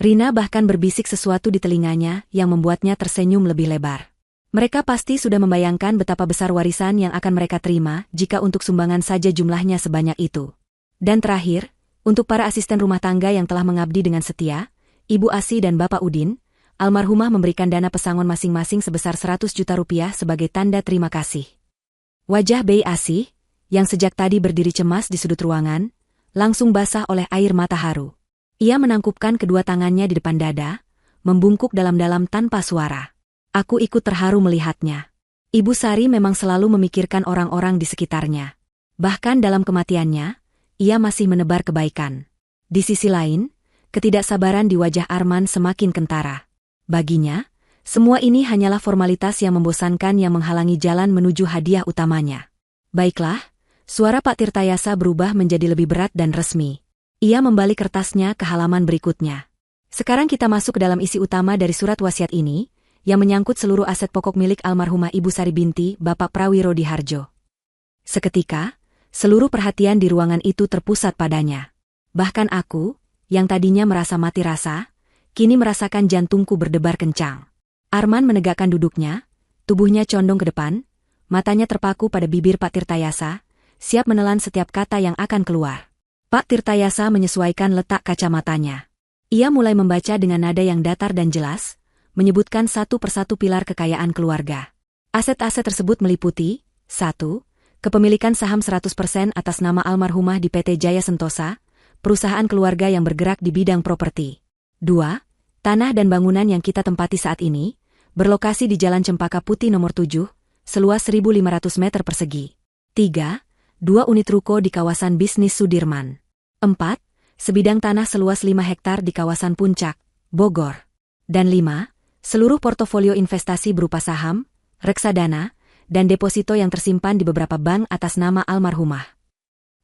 Rina bahkan berbisik sesuatu di telinganya yang membuatnya tersenyum lebih lebar. Mereka pasti sudah membayangkan betapa besar warisan yang akan mereka terima jika untuk sumbangan saja jumlahnya sebanyak itu. Dan terakhir, untuk para asisten rumah tangga yang telah mengabdi dengan setia, Ibu Asi dan Bapak Udin, almarhumah memberikan dana pesangon masing-masing sebesar 100 juta rupiah sebagai tanda terima kasih. Wajah Bei Asi, yang sejak tadi berdiri cemas di sudut ruangan, langsung basah oleh air mata haru. Ia menangkupkan kedua tangannya di depan dada, membungkuk dalam-dalam tanpa suara. Aku ikut terharu melihatnya. Ibu Sari memang selalu memikirkan orang-orang di sekitarnya. Bahkan dalam kematiannya, ia masih menebar kebaikan. Di sisi lain, ketidaksabaran di wajah Arman semakin kentara. Baginya, semua ini hanyalah formalitas yang membosankan yang menghalangi jalan menuju hadiah utamanya. Baiklah, suara Pak Tirtayasa berubah menjadi lebih berat dan resmi. Ia membalik kertasnya ke halaman berikutnya. Sekarang kita masuk ke dalam isi utama dari surat wasiat ini, yang menyangkut seluruh aset pokok milik almarhumah Ibu Sari binti Bapak Prawiro Diharjo. Seketika, seluruh perhatian di ruangan itu terpusat padanya. Bahkan aku, yang tadinya merasa mati rasa, kini merasakan jantungku berdebar kencang. Arman menegakkan duduknya, tubuhnya condong ke depan, matanya terpaku pada bibir Pak Tirtayasa, siap menelan setiap kata yang akan keluar. Pak Tirtayasa menyesuaikan letak kacamatanya. Ia mulai membaca dengan nada yang datar dan jelas, menyebutkan satu persatu pilar kekayaan keluarga. Aset-aset tersebut meliputi 1. Kepemilikan saham 100% atas nama almarhumah di PT Jaya Sentosa, perusahaan keluarga yang bergerak di bidang properti. 2. Tanah dan bangunan yang kita tempati saat ini, berlokasi di Jalan Cempaka Putih nomor 7, seluas 1.500 meter persegi. 3. 2 unit ruko di kawasan bisnis Sudirman. 4. Sebidang tanah seluas 5 hektar di kawasan Puncak, Bogor. Dan 5. Seluruh portofolio investasi berupa saham, reksadana, dan deposito yang tersimpan di beberapa bank atas nama almarhumah.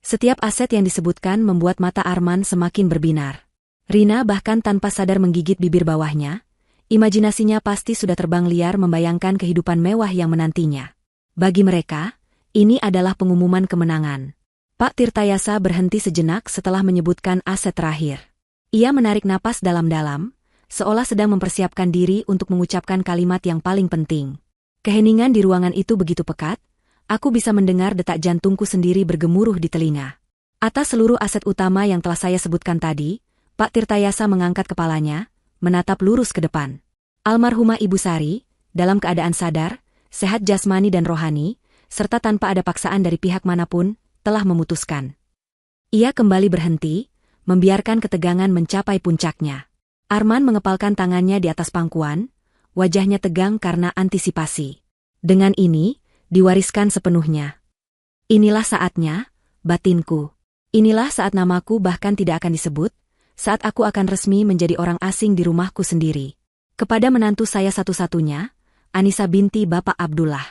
Setiap aset yang disebutkan membuat mata Arman semakin berbinar. Rina bahkan tanpa sadar menggigit bibir bawahnya, imajinasinya pasti sudah terbang liar membayangkan kehidupan mewah yang menantinya. Bagi mereka, ini adalah pengumuman kemenangan. Pak Tirtayasa berhenti sejenak setelah menyebutkan aset terakhir. Ia menarik napas dalam-dalam, seolah sedang mempersiapkan diri untuk mengucapkan kalimat yang paling penting. Keheningan di ruangan itu begitu pekat, aku bisa mendengar detak jantungku sendiri bergemuruh di telinga. Atas seluruh aset utama yang telah saya sebutkan tadi, Pak Tirtayasa mengangkat kepalanya, menatap lurus ke depan. Almarhumah Ibu Sari, dalam keadaan sadar, sehat jasmani dan rohani, serta tanpa ada paksaan dari pihak manapun, telah memutuskan. Ia kembali berhenti, membiarkan ketegangan mencapai puncaknya. Arman mengepalkan tangannya di atas pangkuan, wajahnya tegang karena antisipasi. Dengan ini, diwariskan sepenuhnya. Inilah saatnya, batinku. Inilah saat namaku bahkan tidak akan disebut, saat aku akan resmi menjadi orang asing di rumahku sendiri. Kepada menantu saya satu-satunya, Anissa binti Bapak Abdullah.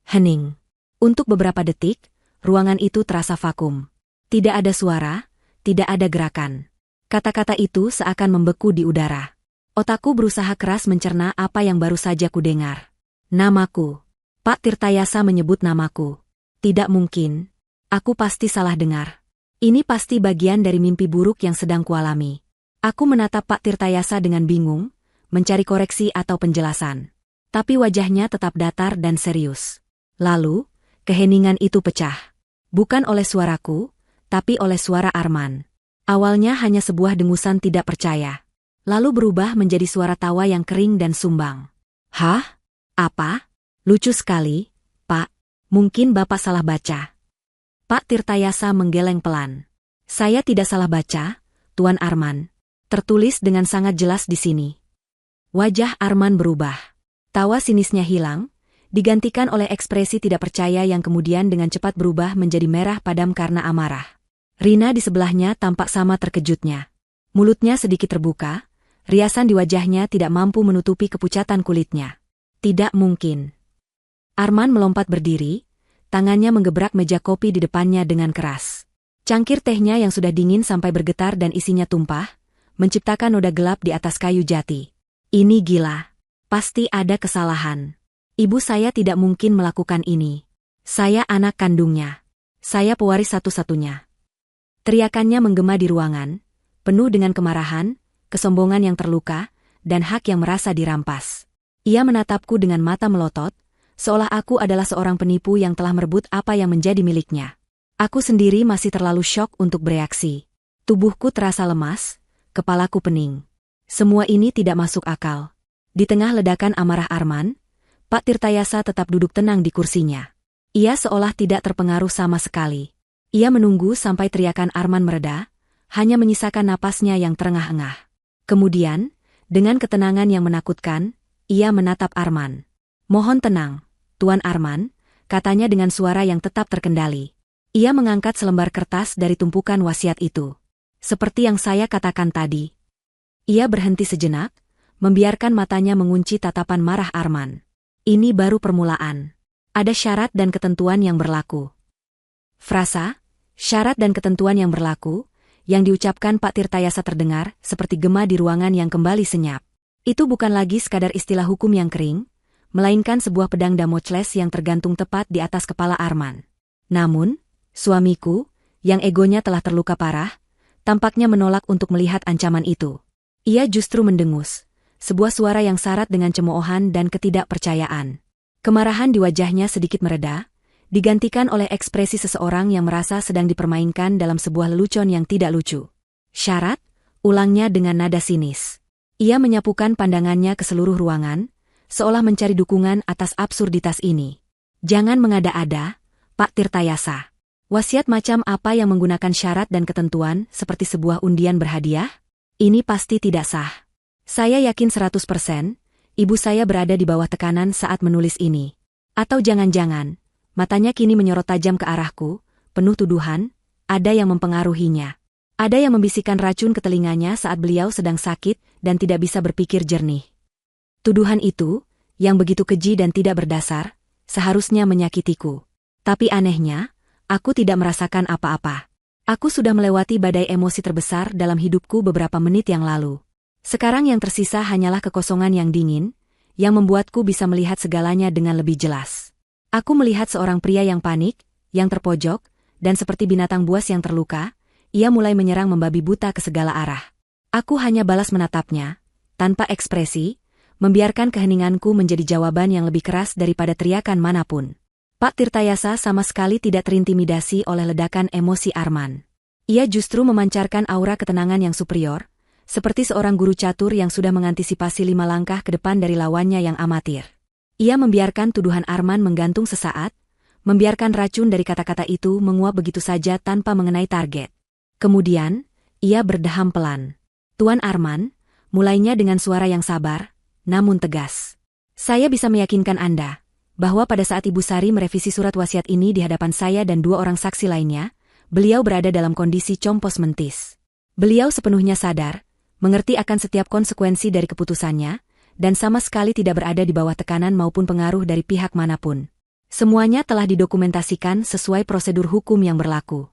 Hening. Untuk beberapa detik, ruangan itu terasa vakum. Tidak ada suara, tidak ada gerakan. Kata-kata itu seakan membeku di udara. Otakku berusaha keras mencerna apa yang baru saja kudengar. Namaku. Pak Tirtayasa menyebut namaku. Tidak mungkin. Aku pasti salah dengar. Ini pasti bagian dari mimpi buruk yang sedang kualami. Aku menatap Pak Tirtayasa dengan bingung, mencari koreksi atau penjelasan. Tapi wajahnya tetap datar dan serius. Lalu, keheningan itu pecah. Bukan oleh suaraku, tapi oleh suara Arman. Awalnya hanya sebuah dengusan tidak percaya. Lalu berubah menjadi suara tawa yang kering dan sumbang. Hah? Apa? Lucu sekali, Pak. Mungkin Bapak salah baca. Pak Tirtayasa menggeleng pelan. Saya tidak salah baca, Tuan Arman. Tertulis dengan sangat jelas di sini. Wajah Arman berubah. Tawa sinisnya hilang, digantikan oleh ekspresi tidak percaya yang kemudian dengan cepat berubah menjadi merah padam karena amarah. Rina di sebelahnya tampak sama terkejutnya. Mulutnya sedikit terbuka, riasan di wajahnya tidak mampu menutupi kepucatan kulitnya. Tidak mungkin. Arman melompat berdiri, tangannya menggebrak meja kopi di depannya dengan keras. Cangkir tehnya yang sudah dingin sampai bergetar dan isinya tumpah, menciptakan noda gelap di atas kayu jati. Ini gila. Pasti ada kesalahan. Ibu saya tidak mungkin melakukan ini. Saya anak kandungnya. Saya pewaris satu-satunya. Teriakannya menggema di ruangan, penuh dengan kemarahan, kesombongan yang terluka, dan hak yang merasa dirampas. Ia menatapku dengan mata melotot, seolah aku adalah seorang penipu yang telah merebut apa yang menjadi miliknya. Aku sendiri masih terlalu syok untuk bereaksi. Tubuhku terasa lemas, kepalaku pening. Semua ini tidak masuk akal. Di tengah ledakan amarah Arman, Pak Tirtayasa tetap duduk tenang di kursinya. Ia seolah tidak terpengaruh sama sekali. Ia menunggu sampai teriakan Arman mereda, hanya menyisakan napasnya yang terengah-engah. Kemudian, dengan ketenangan yang menakutkan, ia menatap Arman. Mohon tenang, Tuan Arman, katanya dengan suara yang tetap terkendali. Ia mengangkat selembar kertas dari tumpukan wasiat itu. Seperti yang saya katakan tadi. Ia berhenti sejenak, membiarkan matanya mengunci tatapan marah Arman. Ini baru permulaan. Ada syarat dan ketentuan yang berlaku. Frasa, syarat dan ketentuan yang berlaku, yang diucapkan Pak Tirtayasa terdengar seperti gema di ruangan yang kembali senyap. Itu bukan lagi sekadar istilah hukum yang kering, melainkan sebuah pedang Damocles yang tergantung tepat di atas kepala Arman. Namun, suamiku, yang egonya telah terluka parah, tampaknya menolak untuk melihat ancaman itu. Ia justru mendengus. Sebuah suara yang syarat dengan cemoohan dan ketidakpercayaan. Kemarahan di wajahnya sedikit mereda, digantikan oleh ekspresi seseorang yang merasa sedang dipermainkan dalam sebuah lelucon yang tidak lucu. Syarat, ulangnya dengan nada sinis. Ia menyapukan pandangannya ke seluruh ruangan, seolah mencari dukungan atas absurditas ini. Jangan mengada-ada, Pak Tirtayasa. Wasiat macam apa yang menggunakan syarat dan ketentuan seperti sebuah undian berhadiah? Ini pasti tidak sah. Saya yakin 100%, ibu saya berada di bawah tekanan saat menulis ini. Atau jangan-jangan, matanya kini menyorot tajam ke arahku, penuh tuduhan, ada yang mempengaruhinya. Ada yang membisikkan racun ke telinganya saat beliau sedang sakit dan tidak bisa berpikir jernih. Tuduhan itu, yang begitu keji dan tidak berdasar, seharusnya menyakitiku. Tapi anehnya, aku tidak merasakan apa-apa. Aku sudah melewati badai emosi terbesar dalam hidupku beberapa menit yang lalu. Sekarang yang tersisa hanyalah kekosongan yang dingin, yang membuatku bisa melihat segalanya dengan lebih jelas. Aku melihat seorang pria yang panik, yang terpojok, dan seperti binatang buas yang terluka, ia mulai menyerang membabi buta ke segala arah. Aku hanya balas menatapnya, tanpa ekspresi, membiarkan keheninganku menjadi jawaban yang lebih keras daripada teriakan manapun. Pak Tirtayasa sama sekali tidak terintimidasi oleh ledakan emosi Arman. Ia justru memancarkan aura ketenangan yang superior, seperti seorang guru catur yang sudah mengantisipasi 5 langkah ke depan dari lawannya yang amatir. Ia membiarkan tuduhan Arman menggantung sesaat, membiarkan racun dari kata-kata itu menguap begitu saja tanpa mengenai target. Kemudian, ia berdeham pelan. "Tuan Arman," mulainya dengan suara yang sabar, namun tegas. "Saya bisa meyakinkan Anda bahwa pada saat Ibu Sari merevisi surat wasiat ini di hadapan saya dan 2 orang saksi lainnya, beliau berada dalam kondisi compos mentis. Beliau sepenuhnya sadar, mengerti akan setiap konsekuensi dari keputusannya, dan sama sekali tidak berada di bawah tekanan maupun pengaruh dari pihak manapun. Semuanya telah didokumentasikan sesuai prosedur hukum yang berlaku."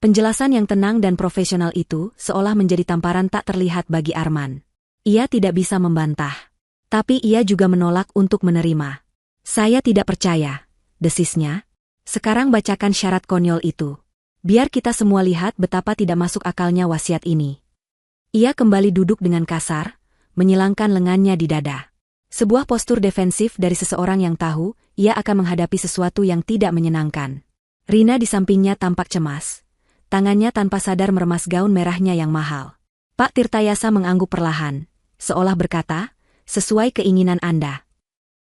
Penjelasan yang tenang dan profesional itu seolah menjadi tamparan tak terlihat bagi Arman. Ia tidak bisa membantah. Tapi ia juga menolak untuk menerima. "Saya tidak percaya," desisnya. "Sekarang bacakan syarat konyol itu. Biar kita semua lihat betapa tidak masuk akalnya wasiat ini." Ia kembali duduk dengan kasar, menyilangkan lengannya di dada. Sebuah postur defensif dari seseorang yang tahu ia akan menghadapi sesuatu yang tidak menyenangkan. Rina di sampingnya tampak cemas. Tangannya tanpa sadar meremas gaun merahnya yang mahal. Pak Tirtayasa mengangguk perlahan, seolah berkata, "Sesuai keinginan Anda."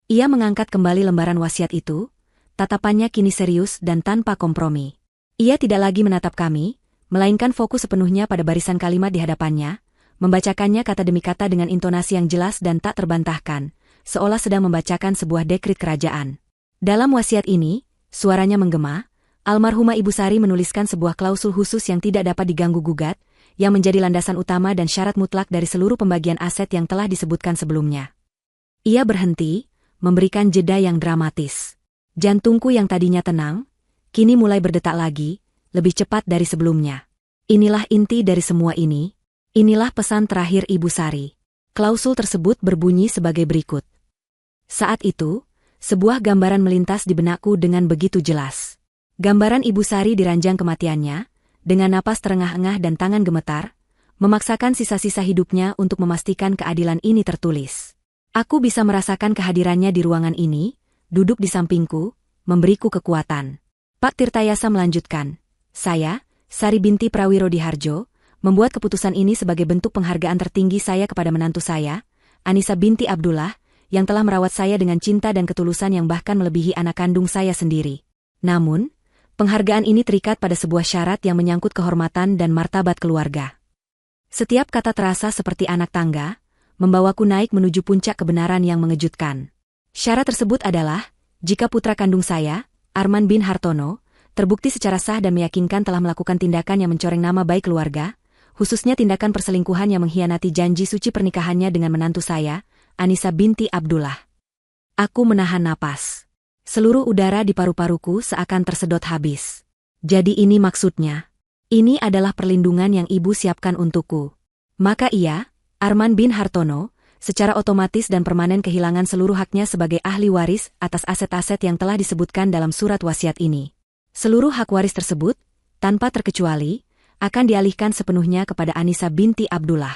Ia mengangkat kembali lembaran wasiat itu, tatapannya kini serius dan tanpa kompromi. Ia tidak lagi menatap kami, melainkan fokus sepenuhnya pada barisan kalimat di hadapannya, membacakannya kata demi kata dengan intonasi yang jelas dan tak terbantahkan, seolah sedang membacakan sebuah dekrit kerajaan. Dalam wasiat ini, suaranya menggema, almarhumah Ibu Sari menuliskan sebuah klausul khusus yang tidak dapat diganggu-gugat, yang menjadi landasan utama dan syarat mutlak dari seluruh pembagian aset yang telah disebutkan sebelumnya. Ia berhenti, memberikan jeda yang dramatis. Jantungku yang tadinya tenang, kini mulai berdetak lagi, lebih cepat dari sebelumnya. Inilah inti dari semua ini. Inilah pesan terakhir Ibu Sari. Klausul tersebut berbunyi sebagai berikut. Saat itu, sebuah gambaran melintas di benakku dengan begitu jelas. Gambaran Ibu Sari di ranjang kematiannya, dengan napas terengah-engah dan tangan gemetar, memaksakan sisa-sisa hidupnya untuk memastikan keadilan ini tertulis. Aku bisa merasakan kehadirannya di ruangan ini, duduk di sampingku, memberiku kekuatan. Pak Tirtayasa melanjutkan, "Saya, Sari binti Prawiro Diharjo, membuat keputusan ini sebagai bentuk penghargaan tertinggi saya kepada menantu saya, Anissa binti Abdullah, yang telah merawat saya dengan cinta dan ketulusan yang bahkan melebihi anak kandung saya sendiri. Namun, penghargaan ini terikat pada sebuah syarat yang menyangkut kehormatan dan martabat keluarga." Setiap kata terasa seperti anak tangga, membawaku naik menuju puncak kebenaran yang mengejutkan. Syarat tersebut adalah, jika putra kandung saya, Arman bin Hartono, terbukti secara sah dan meyakinkan telah melakukan tindakan yang mencoreng nama baik keluarga, khususnya tindakan perselingkuhan yang mengkhianati janji suci pernikahannya dengan menantu saya, Anissa binti Abdullah. Aku menahan napas. Seluruh udara di paru-paruku seakan tersedot habis. Jadi ini maksudnya. Ini adalah perlindungan yang ibu siapkan untukku. Maka ia, Arman bin Hartono, secara otomatis dan permanen kehilangan seluruh haknya sebagai ahli waris atas aset-aset yang telah disebutkan dalam surat wasiat ini. Seluruh hak waris tersebut, tanpa terkecuali, akan dialihkan sepenuhnya kepada Anissa binti Abdullah.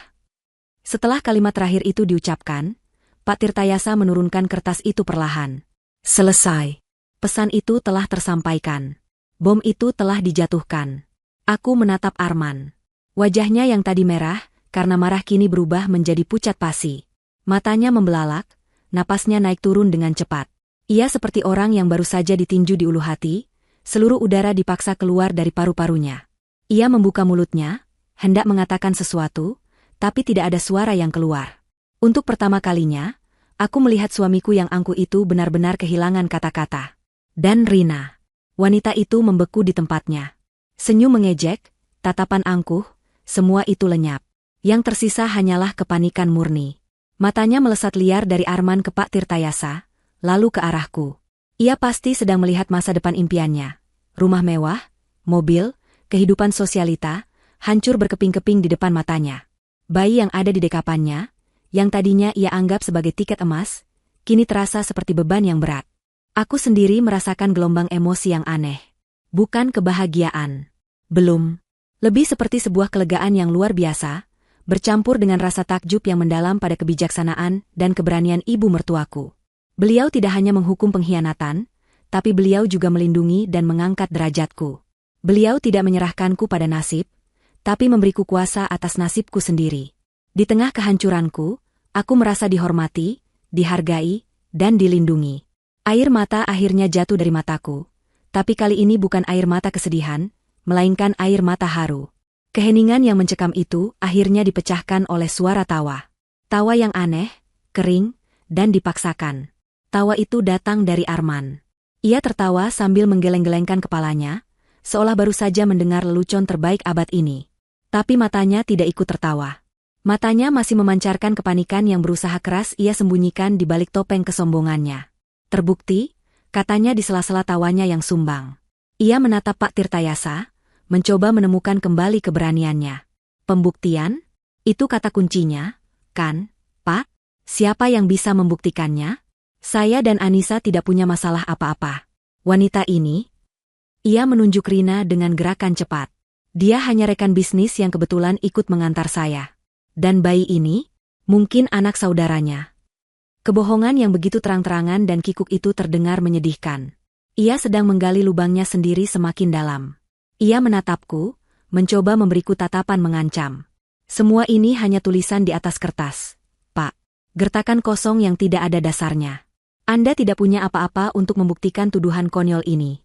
Setelah kalimat terakhir itu diucapkan, Pak Tirtayasa menurunkan kertas itu perlahan. Selesai. Pesan itu telah tersampaikan. Bom itu telah dijatuhkan. Aku menatap Arman. Wajahnya yang tadi merah, karena marah kini berubah menjadi pucat pasi. Matanya membelalak, napasnya naik turun dengan cepat. Ia seperti orang yang baru saja ditinju di ulu hati, seluruh udara dipaksa keluar dari paru-parunya. Ia membuka mulutnya, hendak mengatakan sesuatu, tapi tidak ada suara yang keluar. Untuk pertama kalinya, aku melihat suamiku yang angkuh itu benar-benar kehilangan kata-kata. Dan Rina. Wanita itu membeku di tempatnya. Senyum mengejek, tatapan angkuh, semua itu lenyap. Yang tersisa hanyalah kepanikan murni. Matanya melesat liar dari Arman ke Pak Tirtayasa, lalu ke arahku. Ia pasti sedang melihat masa depan impiannya. Rumah mewah, mobil, kehidupan sosialita, hancur berkeping-keping di depan matanya. Bayi yang ada di dekapannya, yang tadinya ia anggap sebagai tiket emas, kini terasa seperti beban yang berat. Aku sendiri merasakan gelombang emosi yang aneh. Bukan kebahagiaan. Belum. Lebih seperti sebuah kelegaan yang luar biasa, bercampur dengan rasa takjub yang mendalam pada kebijaksanaan dan keberanian ibu mertuaku. Beliau tidak hanya menghukum pengkhianatan, tapi beliau juga melindungi dan mengangkat derajatku. Beliau tidak menyerahkanku pada nasib, tapi memberiku kuasa atas nasibku sendiri. Di tengah kehancuranku, aku merasa dihormati, dihargai, dan dilindungi. Air mata akhirnya jatuh dari mataku, Tapi kali ini bukan air mata kesedihan, melainkan air mata haru. Keheningan yang mencekam itu akhirnya dipecahkan oleh suara tawa. Tawa yang aneh, kering, dan dipaksakan. Tawa itu datang dari Arman. Ia tertawa sambil menggeleng-gelengkan kepalanya, seolah baru saja mendengar lelucon terbaik abad ini. Tapi matanya tidak ikut tertawa. Matanya masih memancarkan kepanikan yang berusaha keras ia sembunyikan di balik topeng kesombongannya. Terbukti, katanya di sela-sela tawanya yang sumbang. Ia menatap Pak Tirtayasa, mencoba menemukan kembali keberaniannya. Pembuktian? Itu kata kuncinya, kan, Pak? Siapa yang bisa membuktikannya? Saya dan Anissa tidak punya masalah apa-apa. Wanita ini? Ia menunjuk Rina dengan gerakan cepat. Dia hanya rekan bisnis yang kebetulan ikut mengantar saya. Dan bayi ini? Mungkin anak saudaranya. Kebohongan yang begitu terang-terangan dan kikuk itu terdengar menyedihkan. Ia sedang menggali lubangnya sendiri semakin dalam. Ia menatapku, mencoba memberiku tatapan mengancam. Semua ini hanya tulisan di atas kertas, Pak. Gertakan kosong yang tidak ada dasarnya. Anda tidak punya apa-apa untuk membuktikan tuduhan konyol ini.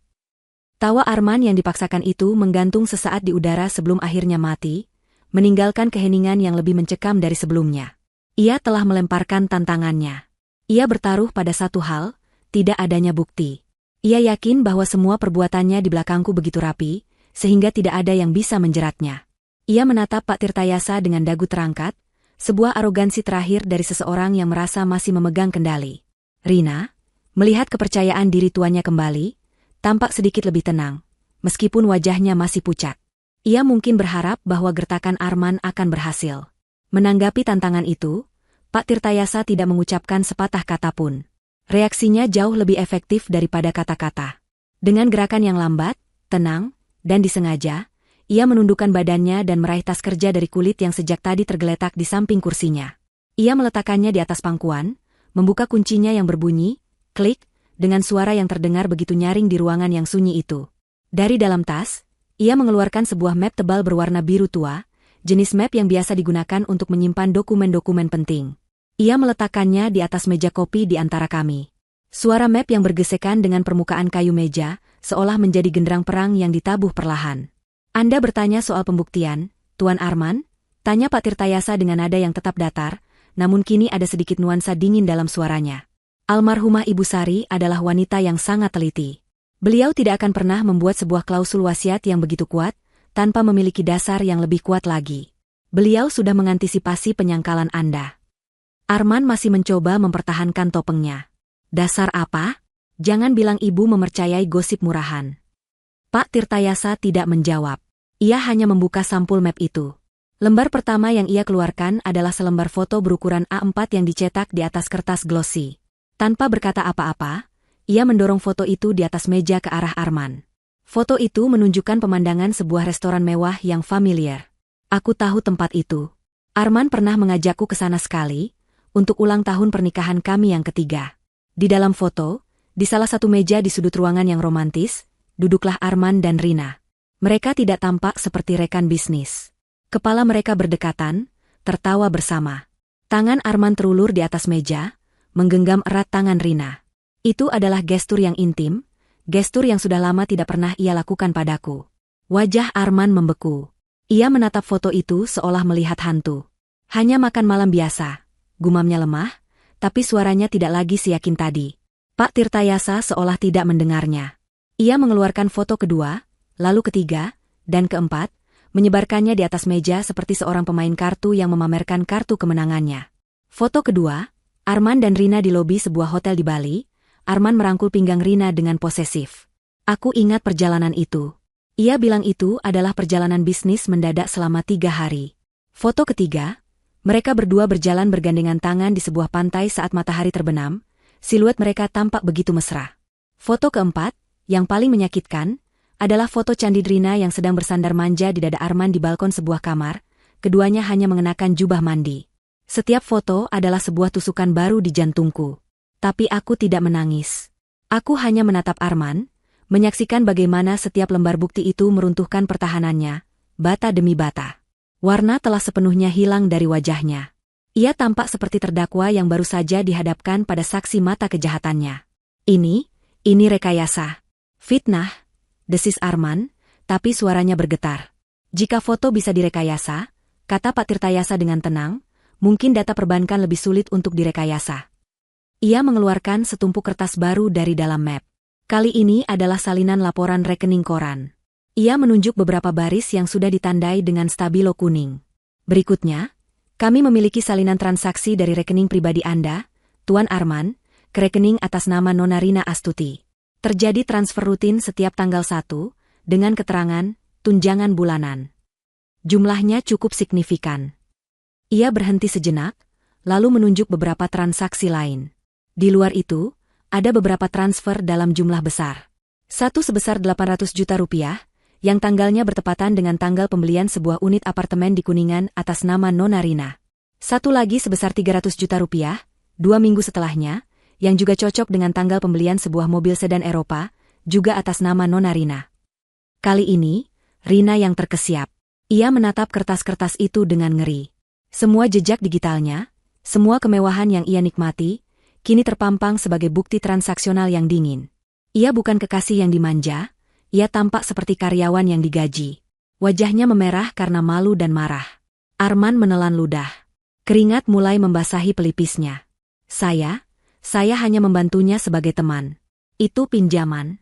Tawa Arman yang dipaksakan itu menggantung sesaat di udara sebelum akhirnya mati, meninggalkan keheningan yang lebih mencekam dari sebelumnya. Ia telah melemparkan tantangannya. Ia bertaruh pada satu hal, tidak adanya bukti. Ia yakin bahwa semua perbuatannya di belakangku begitu rapi, sehingga tidak ada yang bisa menjeratnya. Ia menatap Pak Tirtayasa dengan dagu terangkat, sebuah arogansi terakhir dari seseorang yang merasa masih memegang kendali. Rina, melihat kepercayaan diri tuannya kembali, tampak sedikit lebih tenang, meskipun wajahnya masih pucat. Ia mungkin berharap bahwa gertakan Arman akan berhasil. Menanggapi tantangan itu, Pak Tirtayasa tidak mengucapkan sepatah kata pun. Reaksinya jauh lebih efektif daripada kata-kata. Dengan gerakan yang lambat, tenang, dan disengaja, ia menundukkan badannya dan meraih tas kerja dari kulit yang sejak tadi tergeletak di samping kursinya. Ia meletakkannya di atas pangkuan, membuka kuncinya yang berbunyi, klik, dengan suara yang terdengar begitu nyaring di ruangan yang sunyi itu. Dari dalam tas, ia mengeluarkan sebuah map tebal berwarna biru tua, jenis map yang biasa digunakan untuk menyimpan dokumen-dokumen penting. Ia meletakkannya di atas meja kopi di antara kami. Suara map yang bergesekan dengan permukaan kayu meja, seolah menjadi genderang perang yang ditabuh perlahan. Anda bertanya soal pembuktian, Tuan Arman? Tanya Pak Tirtayasa dengan nada yang tetap datar, namun kini ada sedikit nuansa dingin dalam suaranya. Almarhumah Ibu Sari adalah wanita yang sangat teliti. Beliau tidak akan pernah membuat sebuah klausul wasiat yang begitu kuat, tanpa memiliki dasar yang lebih kuat lagi. Beliau sudah mengantisipasi penyangkalan Anda. Arman masih mencoba mempertahankan topengnya. Dasar apa? Jangan bilang ibu mempercayai gosip murahan. Pak Tirtayasa tidak menjawab. Ia hanya membuka sampul map itu. Lembar pertama yang ia keluarkan adalah selembar foto berukuran A4 yang dicetak di atas kertas glossy. Tanpa berkata apa-apa, ia mendorong foto itu di atas meja ke arah Arman. Foto itu menunjukkan pemandangan sebuah restoran mewah yang familiar. Aku tahu tempat itu. Arman pernah mengajakku ke sana sekali, untuk ulang tahun pernikahan kami yang ketiga. Di dalam foto, di salah satu meja di sudut ruangan yang romantis, duduklah Arman dan Rina. Mereka tidak tampak seperti rekan bisnis. Kepala mereka berdekatan, tertawa bersama. Tangan Arman terulur di atas meja, menggenggam erat tangan Rina. Itu adalah gestur yang intim, gestur yang sudah lama tidak pernah ia lakukan padaku. Wajah Arman membeku. Ia menatap foto itu seolah melihat hantu. Hanya makan malam biasa, gumamnya lemah, tapi suaranya tidak lagi seyakin tadi. Pak Tirtayasa seolah tidak mendengarnya. Ia mengeluarkan foto kedua, lalu ketiga, dan keempat, menyebarkannya di atas meja seperti seorang pemain kartu yang memamerkan kartu kemenangannya. Foto kedua, Arman dan Rina di lobi sebuah hotel di Bali. Arman merangkul pinggang Rina dengan posesif. Aku ingat perjalanan itu. Ia bilang itu adalah perjalanan bisnis mendadak selama 3 hari. Foto ketiga, mereka berdua berjalan bergandengan tangan di sebuah pantai saat matahari terbenam. Siluet mereka tampak begitu mesra. Foto keempat, yang paling menyakitkan, adalah foto candi Rina yang sedang bersandar manja di dada Arman di balkon sebuah kamar, keduanya hanya mengenakan jubah mandi. Setiap foto adalah sebuah tusukan baru di jantungku. Tapi aku tidak menangis. Aku hanya menatap Arman, menyaksikan bagaimana setiap lembar bukti itu meruntuhkan pertahanannya, bata demi bata. Warna telah sepenuhnya hilang dari wajahnya. Ia tampak seperti terdakwa yang baru saja dihadapkan pada saksi mata kejahatannya. Ini rekayasa. Fitnah, desis Arman, tapi suaranya bergetar. Jika foto bisa direkayasa, kata Pak Tirtayasa dengan tenang, mungkin data perbankan lebih sulit untuk direkayasa. Ia mengeluarkan setumpuk kertas baru dari dalam map. Kali ini adalah salinan laporan rekening koran. Ia menunjuk beberapa baris yang sudah ditandai dengan stabilo kuning. Berikutnya, kami memiliki salinan transaksi dari rekening pribadi Anda, Tuan Arman, ke rekening atas nama Nona Rina Astuti. Terjadi transfer rutin setiap tanggal 1, dengan keterangan, tunjangan bulanan. Jumlahnya cukup signifikan. Ia berhenti sejenak, lalu menunjuk beberapa transaksi lain. Di luar itu, ada beberapa transfer dalam jumlah besar. Satu sebesar 800 juta rupiah, yang tanggalnya bertepatan dengan tanggal pembelian sebuah unit apartemen di Kuningan atas nama Nona Rina. Satu lagi sebesar 300 juta rupiah, 2 minggu setelahnya, yang juga cocok dengan tanggal pembelian sebuah mobil sedan Eropa, juga atas nama Nona Rina. Kali ini, Rina yang terkesiap. Ia menatap kertas-kertas itu dengan ngeri. Semua jejak digitalnya, semua kemewahan yang ia nikmati, kini terpampang sebagai bukti transaksional yang dingin. Ia bukan kekasih yang dimanja, ia tampak seperti karyawan yang digaji. Wajahnya memerah karena malu dan marah. Arman menelan ludah. Keringat mulai membasahi pelipisnya. Saya hanya membantunya sebagai teman. Itu pinjaman.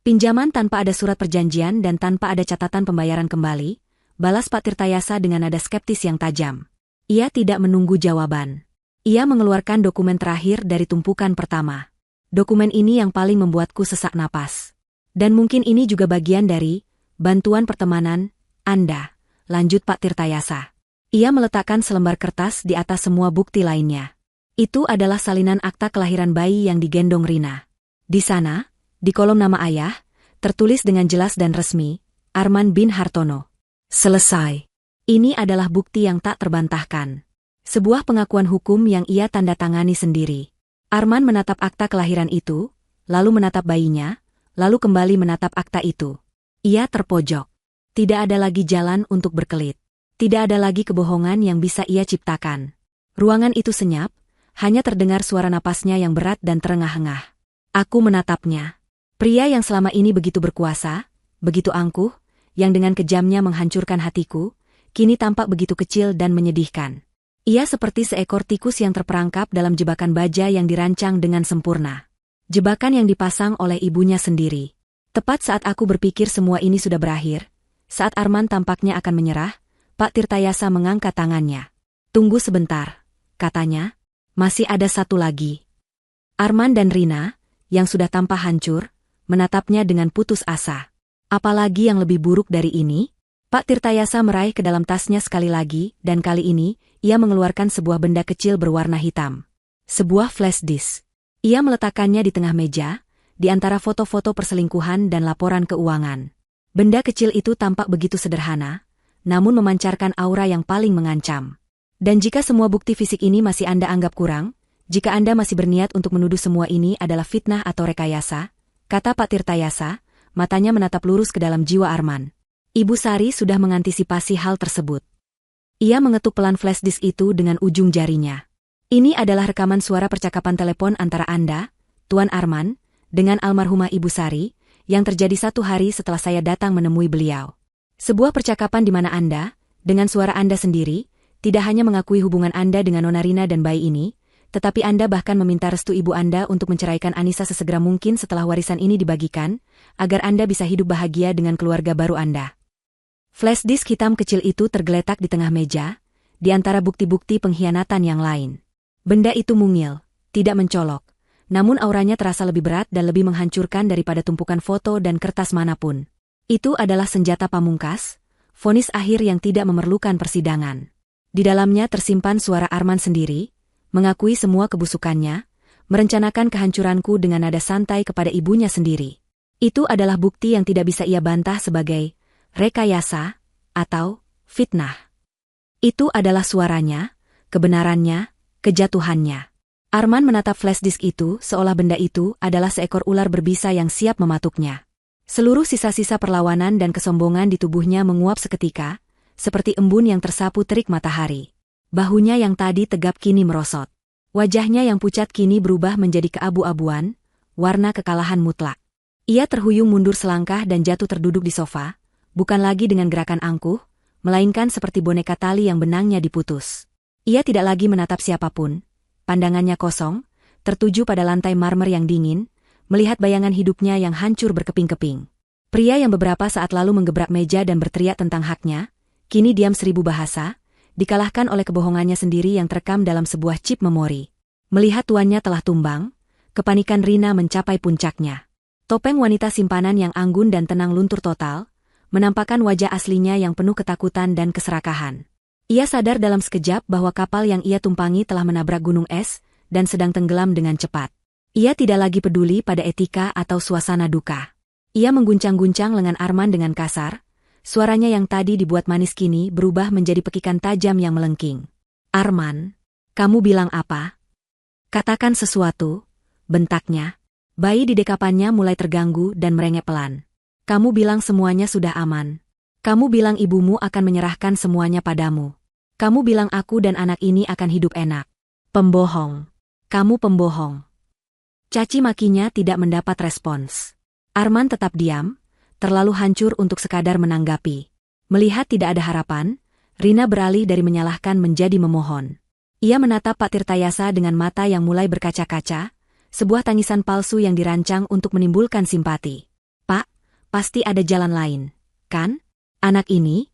Pinjaman tanpa ada surat perjanjian dan tanpa ada catatan pembayaran kembali, balas Pak Tirtayasa dengan nada skeptis yang tajam. Ia tidak menunggu jawaban. Ia mengeluarkan dokumen terakhir dari tumpukan pertama. Dokumen ini yang paling membuatku sesak napas. Dan mungkin ini juga bagian dari bantuan pertemanan Anda, lanjut Pak Tirtayasa. Ia meletakkan selembar kertas di atas semua bukti lainnya. Itu adalah salinan akta kelahiran bayi yang digendong Rina. Di sana, di kolom nama ayah, tertulis dengan jelas dan resmi, Arman bin Hartono. Selesai. Ini adalah bukti yang tak terbantahkan. Sebuah pengakuan hukum yang ia tanda tangani sendiri. Arman menatap akta kelahiran itu, lalu menatap bayinya, lalu kembali menatap akta itu. Ia terpojok. Tidak ada lagi jalan untuk berkelit. Tidak ada lagi kebohongan yang bisa ia ciptakan. Ruangan itu senyap, hanya terdengar suara napasnya yang berat dan terengah-engah. Aku menatapnya. Pria yang selama ini begitu berkuasa, begitu angkuh, yang dengan kejamnya menghancurkan hatiku, kini tampak begitu kecil dan menyedihkan. Ia seperti seekor tikus yang terperangkap dalam jebakan baja yang dirancang dengan sempurna. Jebakan yang dipasang oleh ibunya sendiri. Tepat saat aku berpikir semua ini sudah berakhir, saat Arman tampaknya akan menyerah, Pak Tirtayasa mengangkat tangannya. Tunggu sebentar, katanya. Masih ada satu lagi. Arman dan Rina, yang sudah tampak hancur, menatapnya dengan putus asa. Apalagi yang lebih buruk dari ini? Pak Tirtayasa meraih ke dalam tasnya sekali lagi, dan kali ini, ia mengeluarkan sebuah benda kecil berwarna hitam. Sebuah flash disk. Ia meletakkannya di tengah meja, di antara foto-foto perselingkuhan dan laporan keuangan. Benda kecil itu tampak begitu sederhana, namun memancarkan aura yang paling mengancam. Dan jika semua bukti fisik ini masih Anda anggap kurang, jika Anda masih berniat untuk menuduh semua ini adalah fitnah atau rekayasa, kata Pak Tirtayasa, matanya menatap lurus ke dalam jiwa Arman. Ibu Sari sudah mengantisipasi hal tersebut. Ia mengetuk pelan flash disk itu dengan ujung jarinya. Ini adalah rekaman suara percakapan telepon antara Anda, Tuan Arman, dengan almarhumah Ibu Sari, yang terjadi 1 hari setelah saya datang menemui beliau. Sebuah percakapan di mana Anda, dengan suara Anda sendiri, tidak hanya mengakui hubungan Anda dengan Nona Rina dan bayi ini, tetapi Anda bahkan meminta restu ibu Anda untuk menceraikan Anissa sesegera mungkin setelah warisan ini dibagikan, agar Anda bisa hidup bahagia dengan keluarga baru Anda. Flash disk hitam kecil itu tergeletak di tengah meja, di antara bukti-bukti pengkhianatan yang lain. Benda itu mungil, tidak mencolok, namun auranya terasa lebih berat dan lebih menghancurkan daripada tumpukan foto dan kertas manapun. Itu adalah senjata pamungkas, vonis akhir yang tidak memerlukan persidangan. Di dalamnya tersimpan suara Arman sendiri, mengakui semua kebusukannya, merencanakan kehancuranku dengan nada santai kepada ibunya sendiri. Itu adalah bukti yang tidak bisa ia bantah sebagai rekayasa atau fitnah. Itu adalah suaranya, kebenarannya, kejatuhannya. Arman menatap flash disk itu seolah benda itu adalah seekor ular berbisa yang siap mematuknya. Seluruh sisa-sisa perlawanan dan kesombongan di tubuhnya menguap seketika, seperti embun yang tersapu terik matahari. Bahunya yang tadi tegap kini merosot. Wajahnya yang pucat kini berubah menjadi keabu-abuan, warna kekalahan mutlak. Ia terhuyung mundur selangkah dan jatuh terduduk di sofa, bukan lagi dengan gerakan angkuh, melainkan seperti boneka tali yang benangnya diputus. Ia tidak lagi menatap siapapun, pandangannya kosong, tertuju pada lantai marmer yang dingin, melihat bayangan hidupnya yang hancur berkeping-keping. Pria yang beberapa saat lalu menggebrak meja dan berteriak tentang haknya, kini diam 1000 bahasa, dikalahkan oleh kebohongannya sendiri yang terekam dalam sebuah chip memori. Melihat tuannya telah tumbang, kepanikan Rina mencapai puncaknya. Topeng wanita simpanan yang anggun dan tenang luntur total, menampakkan wajah aslinya yang penuh ketakutan dan keserakahan. Ia sadar dalam sekejap bahwa kapal yang ia tumpangi telah menabrak gunung es dan sedang tenggelam dengan cepat. Ia tidak lagi peduli pada etika atau suasana duka. Ia mengguncang-guncang lengan Arman dengan kasar, suaranya yang tadi dibuat manis kini berubah menjadi pekikan tajam yang melengking. "Arman, kamu bilang apa? Katakan sesuatu," bentaknya. Bayi di dekapannya mulai terganggu dan merengek pelan. "Kamu bilang semuanya sudah aman. Kamu bilang ibumu akan menyerahkan semuanya padamu. Kamu bilang aku dan anak ini akan hidup enak. Pembohong. Kamu pembohong." Caci makinya tidak mendapat respons. Arman tetap diam, terlalu hancur untuk sekadar menanggapi. Melihat tidak ada harapan, Rina beralih dari menyalahkan menjadi memohon. Ia menatap Pak Tirtayasa dengan mata yang mulai berkaca-kaca, sebuah tangisan palsu yang dirancang untuk menimbulkan simpati. "Pak, pasti ada jalan lain, kan? Anak ini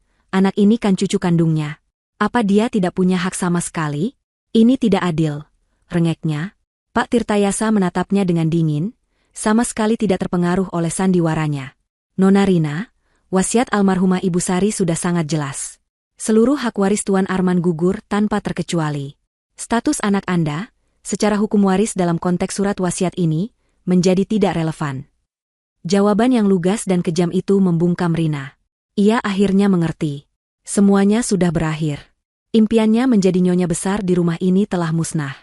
kan cucu kandungnya. Apa dia tidak punya hak sama sekali? Ini tidak adil," rengeknya. Pak Tirtayasa menatapnya dengan dingin, sama sekali tidak terpengaruh oleh sandiwaranya. "Nona Rina, wasiat almarhumah Ibu Sari sudah sangat jelas. Seluruh hak waris Tuan Arman gugur tanpa terkecuali. Status anak Anda, secara hukum waris dalam konteks surat wasiat ini, menjadi tidak relevan." Jawaban yang lugas dan kejam itu membungkam Rina. Ia akhirnya mengerti. Semuanya sudah berakhir. Impiannya menjadi nyonya besar di rumah ini telah musnah.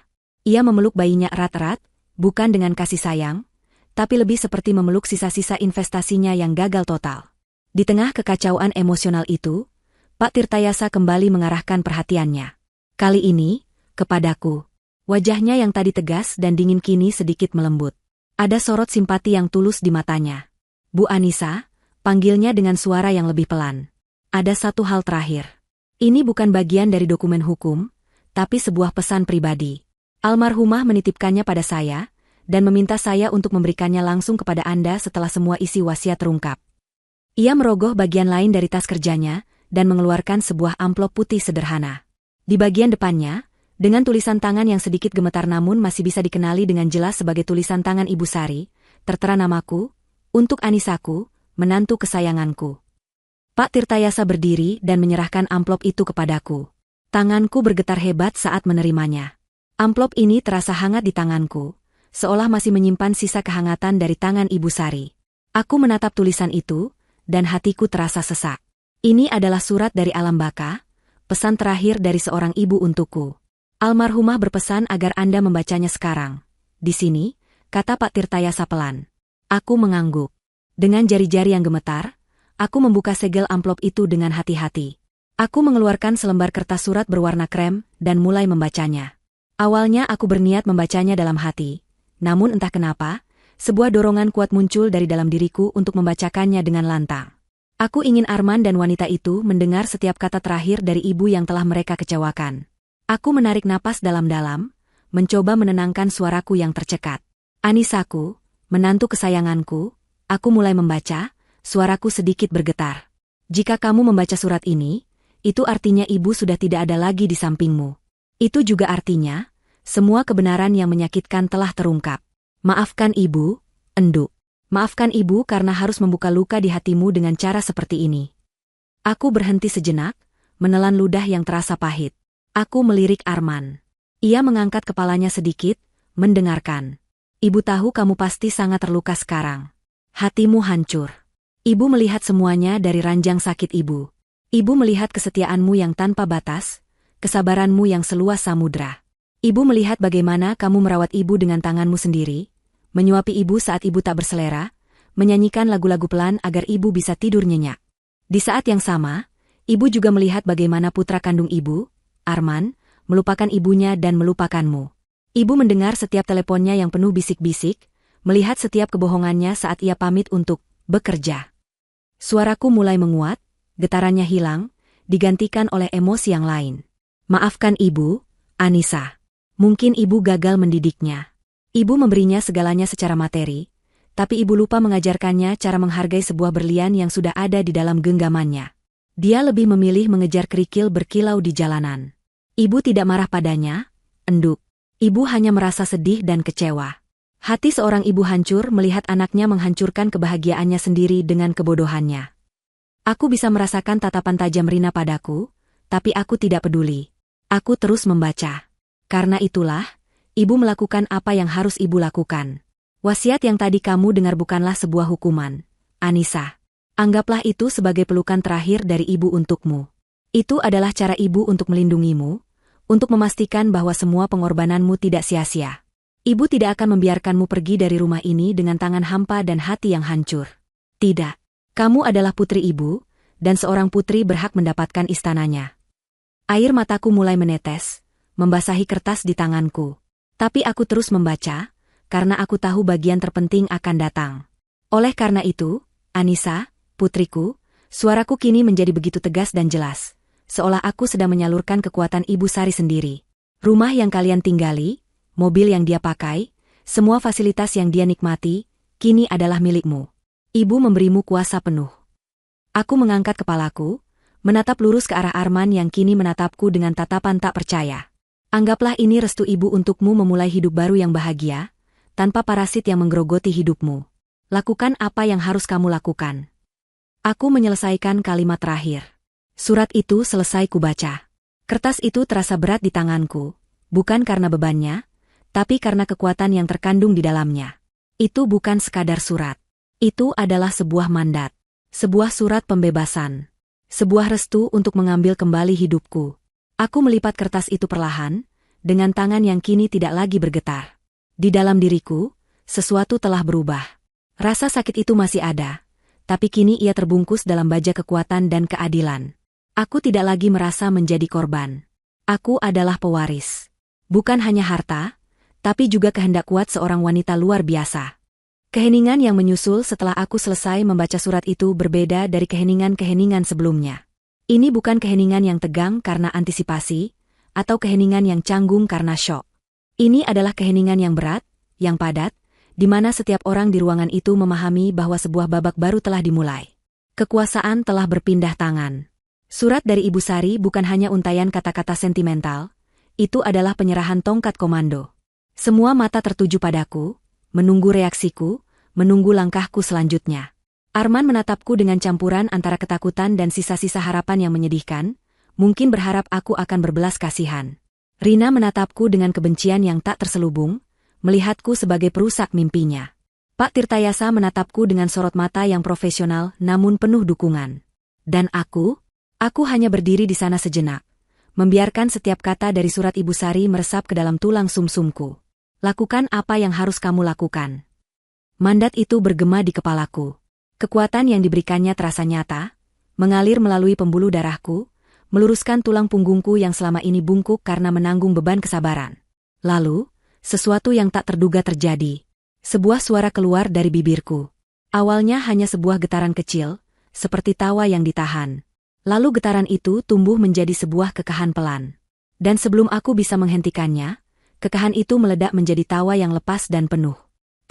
Ia memeluk bayinya erat-erat, bukan dengan kasih sayang, tapi lebih seperti memeluk sisa-sisa investasinya yang gagal total. Di tengah kekacauan emosional itu, Pak Tirtayasa kembali mengarahkan perhatiannya. Kali ini, kepadaku. Wajahnya yang tadi tegas dan dingin kini sedikit melembut. Ada sorot simpati yang tulus di matanya. "Bu Anissa," panggilnya dengan suara yang lebih pelan. "Ada satu hal terakhir. Ini bukan bagian dari dokumen hukum, tapi sebuah pesan pribadi. Almarhumah menitipkannya pada saya, dan meminta saya untuk memberikannya langsung kepada Anda setelah semua isi wasiat terungkap." Ia merogoh bagian lain dari tas kerjanya, dan mengeluarkan sebuah amplop putih sederhana. Di bagian depannya, dengan tulisan tangan yang sedikit gemetar namun masih bisa dikenali dengan jelas sebagai tulisan tangan Ibu Sari, tertera namaku, "Untuk Anisaku, menantu kesayanganku." Pak Tirtayasa berdiri dan menyerahkan amplop itu kepadaku. Tanganku bergetar hebat saat menerimanya. Amplop ini terasa hangat di tanganku, seolah masih menyimpan sisa kehangatan dari tangan Ibu Sari. Aku menatap tulisan itu, dan hatiku terasa sesak. Ini adalah surat dari alam baka, pesan terakhir dari seorang ibu untukku. "Almarhumah berpesan agar Anda membacanya sekarang. Di sini," kata Pak Tirtayasa pelan. Aku mengangguk. Dengan jari-jari yang gemetar, aku membuka segel amplop itu dengan hati-hati. Aku mengeluarkan selembar kertas surat berwarna krem dan mulai membacanya. Awalnya aku berniat membacanya dalam hati, namun entah kenapa, sebuah dorongan kuat muncul dari dalam diriku untuk membacakannya dengan lantang. Aku ingin Arman dan wanita itu mendengar setiap kata terakhir dari ibu yang telah mereka kecewakan. Aku menarik napas dalam-dalam, mencoba menenangkan suaraku yang tercekat. "Anisaku, menantu kesayanganku," aku mulai membaca, suaraku sedikit bergetar. "Jika kamu membaca surat ini, itu artinya ibu sudah tidak ada lagi di sampingmu. Itu juga artinya, semua kebenaran yang menyakitkan telah terungkap. Maafkan ibu, Enduk. Maafkan ibu karena harus membuka luka di hatimu dengan cara seperti ini." Aku berhenti sejenak, menelan ludah yang terasa pahit. Aku melirik Arman. Ia mengangkat kepalanya sedikit, mendengarkan. "Ibu tahu kamu pasti sangat terluka sekarang. Hatimu hancur. Ibu melihat semuanya dari ranjang sakit ibu. Ibu melihat kesetiaanmu yang tanpa batas, kesabaranmu yang seluas samudra. Ibu melihat bagaimana kamu merawat ibu dengan tanganmu sendiri, menyuapi ibu saat ibu tak berselera, menyanyikan lagu-lagu pelan agar ibu bisa tidur nyenyak. Di saat yang sama, ibu juga melihat bagaimana putra kandung ibu, Arman, melupakan ibunya dan melupakanmu. Ibu mendengar setiap teleponnya yang penuh bisik-bisik, melihat setiap kebohongannya saat ia pamit untuk bekerja. Suaraku mulai menguat, getarannya hilang, digantikan oleh emosi yang lain. Maafkan ibu, Anissa. Mungkin ibu gagal mendidiknya. Ibu memberinya segalanya secara materi, tapi ibu lupa mengajarkannya cara menghargai sebuah berlian yang sudah ada di dalam genggamannya. Dia lebih memilih mengejar kerikil berkilau di jalanan. Ibu tidak marah padanya, enduk. Ibu hanya merasa sedih dan kecewa. Hati seorang ibu hancur melihat anaknya menghancurkan kebahagiaannya sendiri dengan kebodohannya. Aku bisa merasakan tatapan tajam Rina padaku, tapi aku tidak peduli. Aku terus membaca. Karena itulah, ibu melakukan apa yang harus ibu lakukan. Wasiat yang tadi kamu dengar bukanlah sebuah hukuman, Anissa. Anggaplah itu sebagai pelukan terakhir dari ibu untukmu. Itu adalah cara ibu untuk melindungimu, untuk memastikan bahwa semua pengorbananmu tidak sia-sia. Ibu tidak akan membiarkanmu pergi dari rumah ini dengan tangan hampa dan hati yang hancur. Tidak. Kamu adalah putri ibu, dan seorang putri berhak mendapatkan istananya. Air mataku mulai menetes, membasahi kertas di tanganku. Tapi aku terus membaca, karena aku tahu bagian terpenting akan datang. Oleh karena itu, Anissa, putriku, suaraku kini menjadi begitu tegas dan jelas, seolah aku sedang menyalurkan kekuatan Ibu Sari sendiri. Rumah yang kalian tinggali, mobil yang dia pakai, semua fasilitas yang dia nikmati, kini adalah milikmu. Ibu memberimu kuasa penuh. Aku mengangkat kepalaku, menatap lurus ke arah Arman yang kini menatapku dengan tatapan tak percaya. Anggaplah ini restu ibu untukmu memulai hidup baru yang bahagia, tanpa parasit yang menggerogoti hidupmu. Lakukan apa yang harus kamu lakukan. Aku menyelesaikan kalimat terakhir. Surat itu selesai kubaca. Kertas itu terasa berat di tanganku, bukan karena bebannya, tapi karena kekuatan yang terkandung di dalamnya. Itu bukan sekadar surat. Itu adalah sebuah mandat. Sebuah surat pembebasan. Sebuah restu untuk mengambil kembali hidupku. Aku melipat kertas itu perlahan, dengan tangan yang kini tidak lagi bergetar. Di dalam diriku, sesuatu telah berubah. Rasa sakit itu masih ada, tapi kini ia terbungkus dalam baja kekuatan dan keadilan. Aku tidak lagi merasa menjadi korban. Aku adalah pewaris. Bukan hanya harta, tapi juga kehendak kuat seorang wanita luar biasa. Keheningan yang menyusul setelah aku selesai membaca surat itu berbeda dari keheningan-keheningan sebelumnya. Ini bukan keheningan yang tegang karena antisipasi, atau keheningan yang canggung karena syok. Ini adalah keheningan yang berat, yang padat, di mana setiap orang di ruangan itu memahami bahwa sebuah babak baru telah dimulai. Kekuasaan telah berpindah tangan. Surat dari Ibu Sari bukan hanya untaian kata-kata sentimental, itu adalah penyerahan tongkat komando. Semua mata tertuju padaku, menunggu reaksiku, menunggu langkahku selanjutnya. Arman menatapku dengan campuran antara ketakutan dan sisa-sisa harapan yang menyedihkan, mungkin berharap aku akan berbelas kasihan. Rina menatapku dengan kebencian yang tak terselubung, melihatku sebagai perusak mimpinya. Pak Tirtayasa menatapku dengan sorot mata yang profesional namun penuh dukungan. Dan aku hanya berdiri di sana sejenak, membiarkan setiap kata dari surat Ibu Sari meresap ke dalam tulang sumsumku. Lakukan apa yang harus kamu lakukan. Mandat itu bergema di kepalaku. Kekuatan yang diberikannya terasa nyata, mengalir melalui pembuluh darahku, meluruskan tulang punggungku yang selama ini bungkuk karena menanggung beban kesabaran. Lalu, sesuatu yang tak terduga terjadi. Sebuah suara keluar dari bibirku. Awalnya hanya sebuah getaran kecil, seperti tawa yang ditahan. Lalu getaran itu tumbuh menjadi sebuah kekahan pelan. Dan sebelum aku bisa menghentikannya, kekahan itu meledak menjadi tawa yang lepas dan penuh.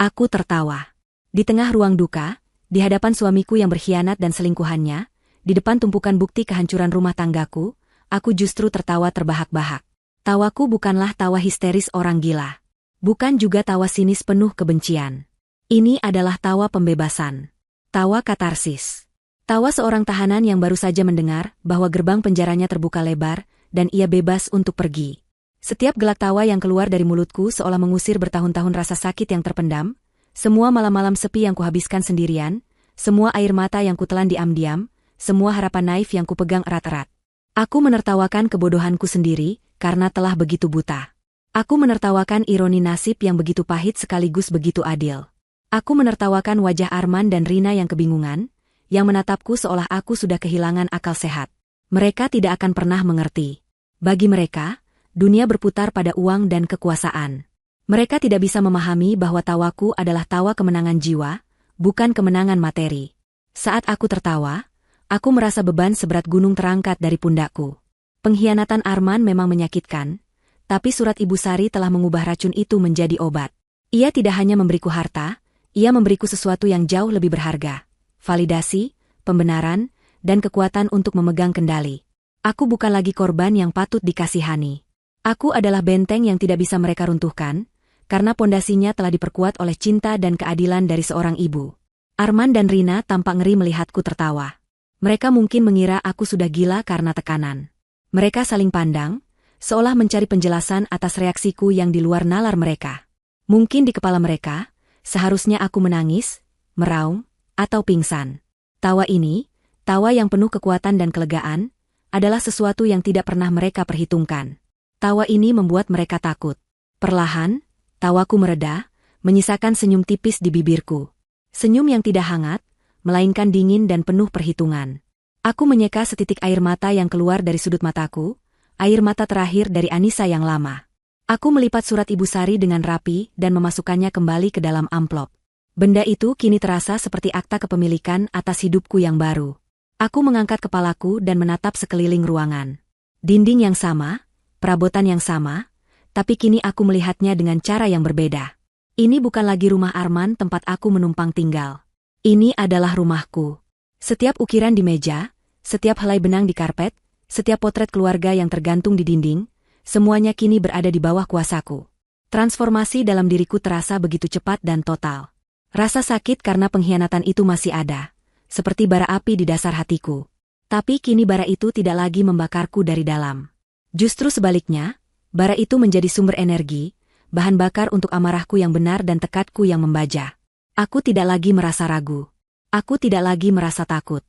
Aku tertawa. Di tengah ruang duka, di hadapan suamiku yang berkhianat dan selingkuhannya, di depan tumpukan bukti kehancuran rumah tanggaku, aku justru tertawa terbahak-bahak. Tawaku bukanlah tawa histeris orang gila. Bukan juga tawa sinis penuh kebencian. Ini adalah tawa pembebasan. Tawa katarsis. Tawa seorang tahanan yang baru saja mendengar bahwa gerbang penjaranya terbuka lebar, dan ia bebas untuk pergi. Setiap gelak tawa yang keluar dari mulutku seolah mengusir bertahun-tahun rasa sakit yang terpendam, semua malam-malam sepi yang kuhabiskan sendirian, semua air mata yang kutelan diam-diam, semua harapan naif yang kupegang erat-erat. Aku menertawakan kebodohanku sendiri, karena telah begitu buta. Aku menertawakan ironi nasib yang begitu pahit sekaligus begitu adil. Aku menertawakan wajah Arman dan Rina yang kebingungan, yang menatapku seolah aku sudah kehilangan akal sehat. Mereka tidak akan pernah mengerti. Bagi mereka, dunia berputar pada uang dan kekuasaan. Mereka tidak bisa memahami bahwa tawaku adalah tawa kemenangan jiwa, bukan kemenangan materi. Saat aku tertawa, aku merasa beban seberat gunung terangkat dari pundakku. Pengkhianatan Arman memang menyakitkan, tapi surat Ibu Sari telah mengubah racun itu menjadi obat. Ia tidak hanya memberiku harta, ia memberiku sesuatu yang jauh lebih berharga. Validasi, pembenaran, dan kekuatan untuk memegang kendali. Aku bukan lagi korban yang patut dikasihani. Aku adalah benteng yang tidak bisa mereka runtuhkan, karena pondasinya telah diperkuat oleh cinta dan keadilan dari seorang ibu. Arman dan Rina tampak ngeri melihatku tertawa. Mereka mungkin mengira aku sudah gila karena tekanan. Mereka saling pandang, seolah mencari penjelasan atas reaksiku yang di luar nalar mereka. Mungkin di kepala mereka, seharusnya aku menangis, meraung, atau pingsan. Tawa ini, tawa yang penuh kekuatan dan kelegaan, adalah sesuatu yang tidak pernah mereka perhitungkan. Tawa ini membuat mereka takut. Perlahan, tawaku mereda, menyisakan senyum tipis di bibirku. Senyum yang tidak hangat, melainkan dingin dan penuh perhitungan. Aku menyeka setitik air mata yang keluar dari sudut mataku, air mata terakhir dari Anissa yang lama. Aku melipat surat Ibu Sari dengan rapi dan memasukkannya kembali ke dalam amplop. Benda itu kini terasa seperti akta kepemilikan atas hidupku yang baru. Aku mengangkat kepalaku dan menatap sekeliling ruangan. Dinding yang sama, perabotan yang sama, tapi kini aku melihatnya dengan cara yang berbeda. Ini bukan lagi rumah Arman tempat aku menumpang tinggal. Ini adalah rumahku. Setiap ukiran di meja, setiap helai benang di karpet, setiap potret keluarga yang tergantung di dinding, semuanya kini berada di bawah kuasaku. Transformasi dalam diriku terasa begitu cepat dan total. Rasa sakit karena pengkhianatan itu masih ada, seperti bara api di dasar hatiku. Tapi kini bara itu tidak lagi membakarku dari dalam. Justru sebaliknya, bara itu menjadi sumber energi, bahan bakar untuk amarahku yang benar dan tekadku yang membaja. Aku tidak lagi merasa ragu. Aku tidak lagi merasa takut.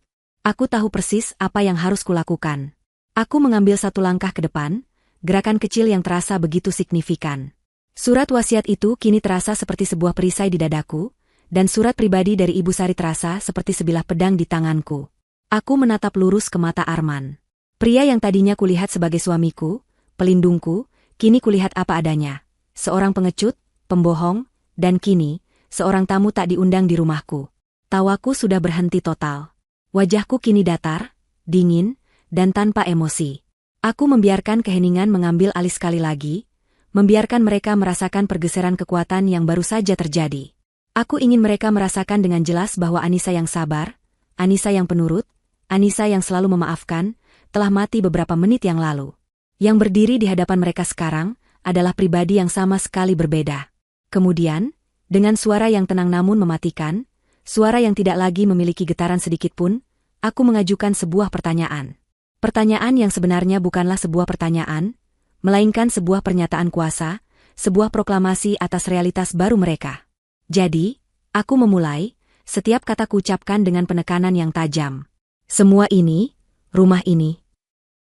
Aku tahu persis apa yang harus kulakukan. Aku mengambil satu langkah ke depan, gerakan kecil yang terasa begitu signifikan. Surat wasiat itu kini terasa seperti sebuah perisai di dadaku, dan surat pribadi dari Ibu Sari terasa seperti sebilah pedang di tanganku. Aku menatap lurus ke mata Arman. Pria yang tadinya kulihat sebagai suamiku, pelindungku, kini kulihat apa adanya. Seorang pengecut, pembohong, dan kini, seorang tamu tak diundang di rumahku. Tawaku sudah berhenti total. Wajahku kini datar, dingin, dan tanpa emosi. Aku membiarkan keheningan mengambil alih sekali lagi, membiarkan mereka merasakan pergeseran kekuatan yang baru saja terjadi. Aku ingin mereka merasakan dengan jelas bahwa Anissa yang sabar, Anissa yang penurut, Anissa yang selalu memaafkan, telah mati beberapa menit yang lalu. Yang berdiri di hadapan mereka sekarang adalah pribadi yang sama sekali berbeda. Kemudian, dengan suara yang tenang namun mematikan, suara yang tidak lagi memiliki getaran sedikitpun, aku mengajukan sebuah pertanyaan. Pertanyaan yang sebenarnya bukanlah sebuah pertanyaan, melainkan sebuah pernyataan kuasa, sebuah proklamasi atas realitas baru mereka. Jadi, aku memulai, setiap kata kuucapkan dengan penekanan yang tajam. Semua ini, rumah ini.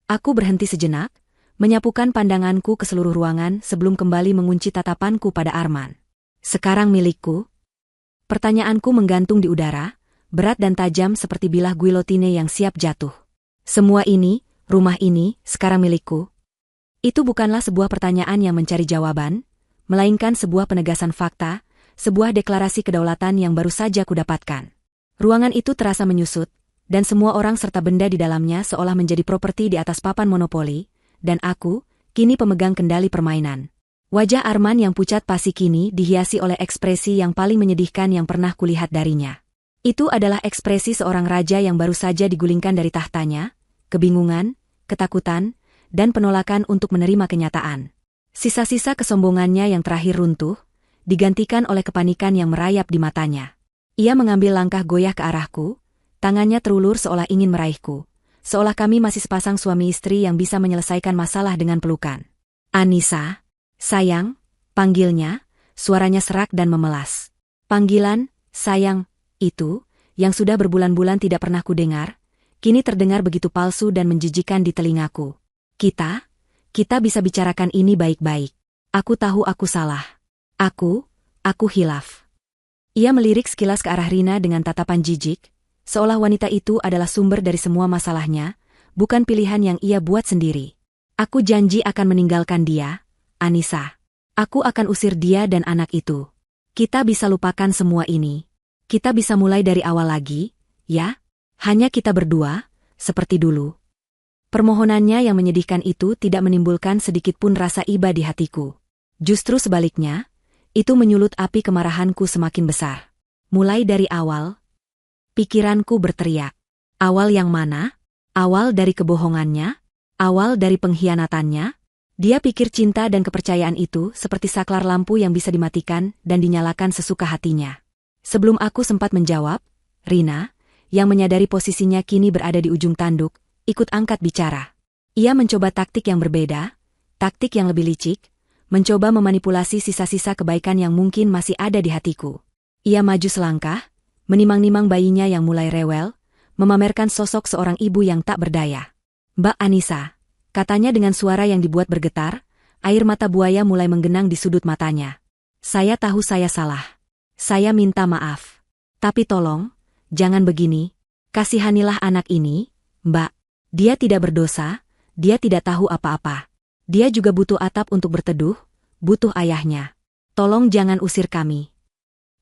Aku berhenti sejenak, menyapukan pandanganku ke seluruh ruangan sebelum kembali mengunci tatapanku pada Arman. Sekarang milikku? Pertanyaanku menggantung di udara, berat dan tajam seperti bilah guillotine yang siap jatuh. Semua ini, rumah ini, sekarang milikku? Itu bukanlah sebuah pertanyaan yang mencari jawaban, melainkan sebuah penegasan fakta, sebuah deklarasi kedaulatan yang baru saja kudapatkan. Ruangan itu terasa menyusut, dan semua orang serta benda di dalamnya seolah menjadi properti di atas papan monopoli, dan aku, kini pemegang kendali permainan. Wajah Arman yang pucat pasi kini dihiasi oleh ekspresi yang paling menyedihkan yang pernah kulihat darinya. Itu adalah ekspresi seorang raja yang baru saja digulingkan dari tahtanya, kebingungan, ketakutan, dan penolakan untuk menerima kenyataan. Sisa-sisa kesombongannya yang terakhir runtuh, digantikan oleh kepanikan yang merayap di matanya. Ia mengambil langkah goyah ke arahku, tangannya terulur seolah ingin meraihku, seolah kami masih sepasang suami istri yang bisa menyelesaikan masalah dengan pelukan. Anissa, sayang, panggilnya, suaranya serak dan memelas. Panggilan, sayang, itu, yang sudah berbulan-bulan tidak pernah kudengar, kini terdengar begitu palsu dan menjijikan di telingaku. Kita bisa bicarakan ini baik-baik. Aku tahu aku salah. Aku hilaf. Ia melirik sekilas ke arah Rina dengan tatapan jijik, seolah wanita itu adalah sumber dari semua masalahnya, bukan pilihan yang ia buat sendiri. Aku janji akan meninggalkan dia, Anissa. Aku akan usir dia dan anak itu. Kita bisa lupakan semua ini. Kita bisa mulai dari awal lagi, ya? Hanya kita berdua, seperti dulu. Permohonannya yang menyedihkan itu tidak menimbulkan sedikitpun rasa iba di hatiku. Justru sebaliknya, itu menyulut api kemarahanku semakin besar. Mulai dari awal, pikiranku berteriak. Awal yang mana? Awal dari kebohongannya? Awal dari pengkhianatannya? Dia pikir cinta dan kepercayaan itu seperti saklar lampu yang bisa dimatikan dan dinyalakan sesuka hatinya. Sebelum aku sempat menjawab, Rina, yang menyadari posisinya kini berada di ujung tanduk, ikut angkat bicara. Ia mencoba taktik yang berbeda, taktik yang lebih licik, mencoba memanipulasi sisa-sisa kebaikan yang mungkin masih ada di hatiku. Ia maju selangkah, menimang-nimang bayinya yang mulai rewel, memamerkan sosok seorang ibu yang tak berdaya. Mbak Anissa, katanya dengan suara yang dibuat bergetar, air mata buaya mulai menggenang di sudut matanya. Saya tahu saya salah. Saya minta maaf. Tapi tolong, jangan begini. Kasihanilah anak ini, Mbak. Dia tidak berdosa, dia tidak tahu apa-apa. Dia juga butuh atap untuk berteduh, butuh ayahnya. Tolong jangan usir kami.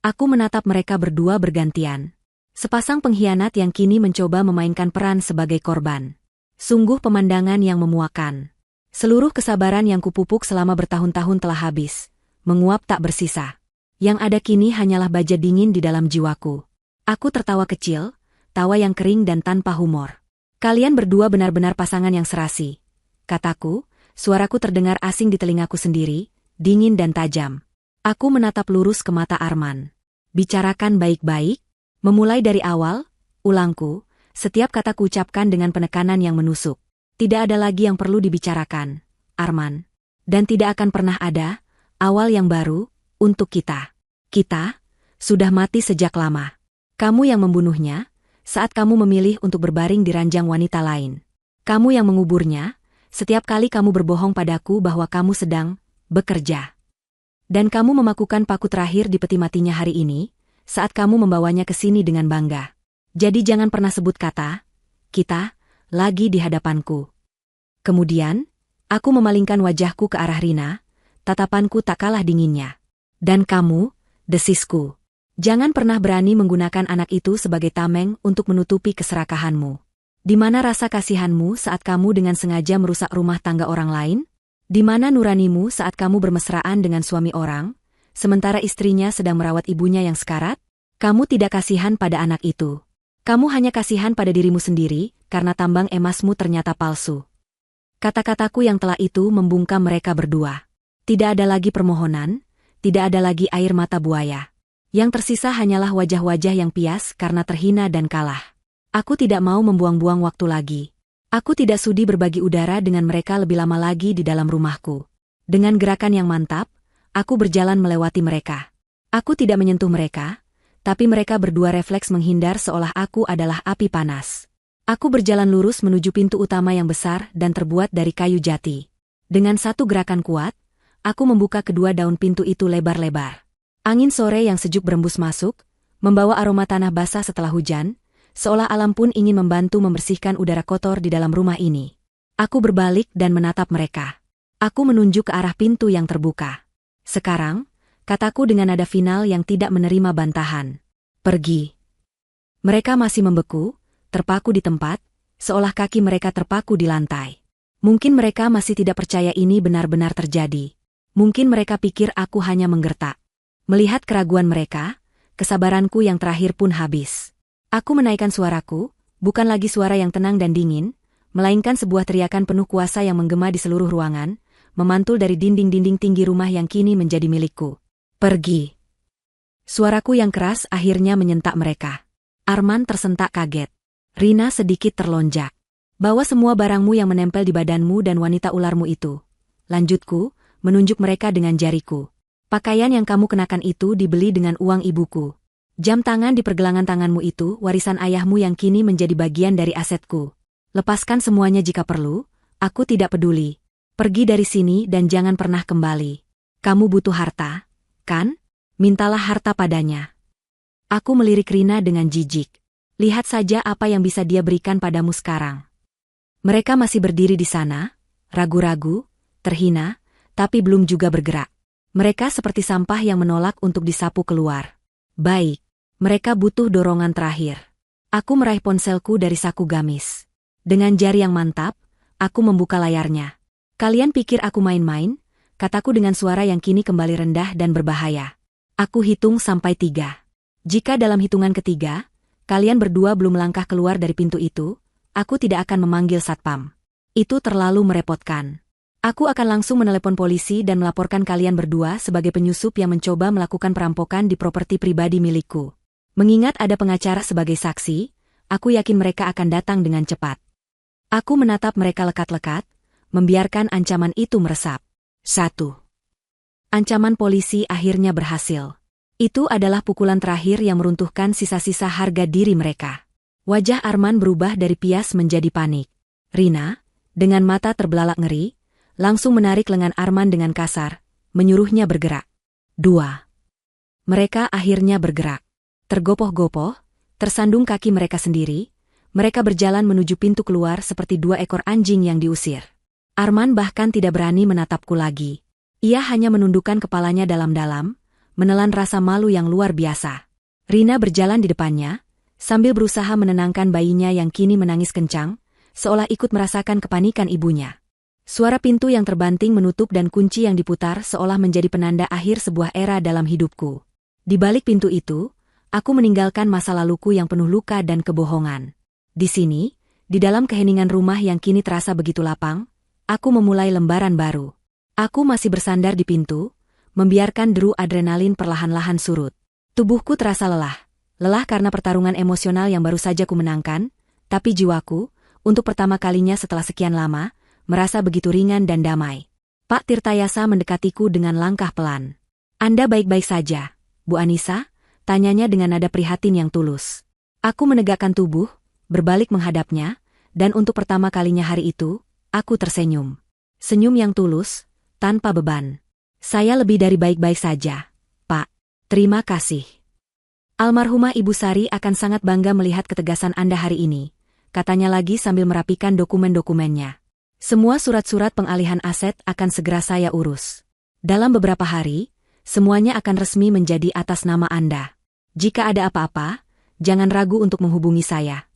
Aku menatap mereka berdua bergantian. Sepasang pengkhianat yang kini mencoba memainkan peran sebagai korban. Sungguh pemandangan yang memuakan. Seluruh kesabaran yang kupupuk selama bertahun-tahun telah habis, menguap tak bersisa. Yang ada kini hanyalah baja dingin di dalam jiwaku. Aku tertawa kecil, tawa yang kering dan tanpa humor. Kalian berdua benar-benar pasangan yang serasi, kataku, suaraku terdengar asing di telingaku sendiri, dingin dan tajam. Aku menatap lurus ke mata Arman. Bicarakan baik-baik, memulai dari awal, ulangku. Setiap kata kuucapkan dengan penekanan yang menusuk. Tidak ada lagi yang perlu dibicarakan, Arman. Dan tidak akan pernah ada, awal yang baru, untuk kita. Kita, sudah mati sejak lama. Kamu yang membunuhnya, saat kamu memilih untuk berbaring di ranjang wanita lain. Kamu yang menguburnya, setiap kali kamu berbohong padaku bahwa kamu sedang bekerja. Dan kamu memakukan paku terakhir di peti matinya hari ini, saat kamu membawanya ke sini dengan bangga. Jadi jangan pernah sebut kata, kita, lagi di hadapanku. Kemudian, aku memalingkan wajahku ke arah Rina, tatapanku tak kalah dinginnya. Dan kamu, desisku. Jangan pernah berani menggunakan anak itu sebagai tameng untuk menutupi keserakahanmu. Di mana rasa kasihanmu saat kamu dengan sengaja merusak rumah tangga orang lain? Di mana nuranimu saat kamu bermesraan dengan suami orang, sementara istrinya sedang merawat ibunya yang sekarat? Kamu tidak kasihan pada anak itu. Kamu hanya kasihan pada dirimu sendiri, karena tambang emasmu ternyata palsu. Kata-kataku yang telah itu membungkam mereka berdua. Tidak ada lagi permohonan, tidak ada lagi air mata buaya. Yang tersisa hanyalah wajah-wajah yang pias karena terhina dan kalah. Aku tidak mau membuang-buang waktu lagi. Aku tidak sudi berbagi udara dengan mereka lebih lama lagi di dalam rumahku. Dengan gerakan yang mantap, aku berjalan melewati mereka. Aku tidak menyentuh mereka, tapi mereka berdua refleks menghindar seolah aku adalah api panas. Aku berjalan lurus menuju pintu utama yang besar dan terbuat dari kayu jati. Dengan satu gerakan kuat, aku membuka kedua daun pintu itu lebar-lebar. Angin sore yang sejuk berembus masuk, membawa aroma tanah basah setelah hujan, seolah alam pun ingin membantu membersihkan udara kotor di dalam rumah ini. Aku berbalik dan menatap mereka. Aku menunjuk ke arah pintu yang terbuka. Sekarang, kataku dengan nada final yang tidak menerima bantahan. Pergi. Mereka masih membeku, terpaku di tempat, seolah kaki mereka terpaku di lantai. Mungkin mereka masih tidak percaya ini benar-benar terjadi. Mungkin mereka pikir aku hanya menggertak. Melihat keraguan mereka, kesabaranku yang terakhir pun habis. Aku menaikkan suaraku, bukan lagi suara yang tenang dan dingin, melainkan sebuah teriakan penuh kuasa yang menggema di seluruh ruangan, memantul dari dinding-dinding tinggi rumah yang kini menjadi milikku. Pergi. Suaraku yang keras akhirnya menyentak mereka. Arman tersentak kaget. Rina sedikit terlonjak. Bawa semua barangmu yang menempel di badanmu dan wanita ularmu itu. Lanjutku, menunjuk mereka dengan jariku. Pakaian yang kamu kenakan itu dibeli dengan uang ibuku. Jam tangan di pergelangan tanganmu itu warisan ayahmu yang kini menjadi bagian dari asetku. Lepaskan semuanya jika perlu, aku tidak peduli. Pergi dari sini dan jangan pernah kembali. Kamu butuh harta, kan? Mintalah harta padanya. Aku melirik Rina dengan jijik. Lihat saja apa yang bisa dia berikan padamu sekarang. Mereka masih berdiri di sana, ragu-ragu, terhina, tapi belum juga bergerak. Mereka seperti sampah yang menolak untuk disapu keluar. Baik, mereka butuh dorongan terakhir. Aku meraih ponselku dari saku gamis. Dengan jari yang mantap, aku membuka layarnya. Kalian pikir aku main-main? Kataku dengan suara yang kini kembali rendah dan berbahaya. Aku hitung sampai 3. Jika dalam hitungan ketiga, kalian berdua belum melangkah keluar dari pintu itu, aku tidak akan memanggil satpam. Itu terlalu merepotkan. Aku akan langsung menelepon polisi dan melaporkan kalian berdua sebagai penyusup yang mencoba melakukan perampokan di properti pribadi milikku. Mengingat ada pengacara sebagai saksi, aku yakin mereka akan datang dengan cepat. Aku menatap mereka lekat-lekat, membiarkan ancaman itu meresap. 1. Ancaman polisi akhirnya berhasil. Itu adalah pukulan terakhir yang meruntuhkan sisa-sisa harga diri mereka. Wajah Arman berubah dari pias menjadi panik. Rina, dengan mata terbelalak ngeri, langsung menarik lengan Arman dengan kasar, menyuruhnya bergerak. 2. Mereka akhirnya bergerak. Tergopoh-gopoh, tersandung kaki mereka sendiri, mereka berjalan menuju pintu keluar seperti 2 ekor anjing yang diusir. Arman bahkan tidak berani menatapku lagi. Ia hanya menundukkan kepalanya dalam-dalam, menelan rasa malu yang luar biasa. Rina berjalan di depannya, sambil berusaha menenangkan bayinya yang kini menangis kencang, seolah ikut merasakan kepanikan ibunya. Suara pintu yang terbanting menutup dan kunci yang diputar seolah menjadi penanda akhir sebuah era dalam hidupku. Di balik pintu itu, aku meninggalkan masa laluku yang penuh luka dan kebohongan. Di sini, di dalam keheningan rumah yang kini terasa begitu lapang, aku memulai lembaran baru. Aku masih bersandar di pintu, membiarkan deru adrenalin perlahan-lahan surut. Tubuhku terasa lelah karena pertarungan emosional yang baru saja kumenangkan, tapi jiwaku, untuk pertama kalinya setelah sekian lama, merasa begitu ringan dan damai. Pak Tirtayasa mendekatiku dengan langkah pelan. "Anda baik-baik saja, Bu Anissa?" tanyanya dengan nada prihatin yang tulus. Aku menegakkan tubuh, berbalik menghadapnya, dan untuk pertama kalinya hari itu, aku tersenyum. Senyum yang tulus, tanpa beban. "Saya lebih dari baik-baik saja, Pak. Terima kasih. Almarhumah Ibu Sari akan sangat bangga melihat ketegasan Anda hari ini," katanya lagi sambil merapikan dokumen-dokumennya. "Semua surat-surat pengalihan aset akan segera saya urus. Dalam beberapa hari, semuanya akan resmi menjadi atas nama Anda. Jika ada apa-apa, jangan ragu untuk menghubungi saya."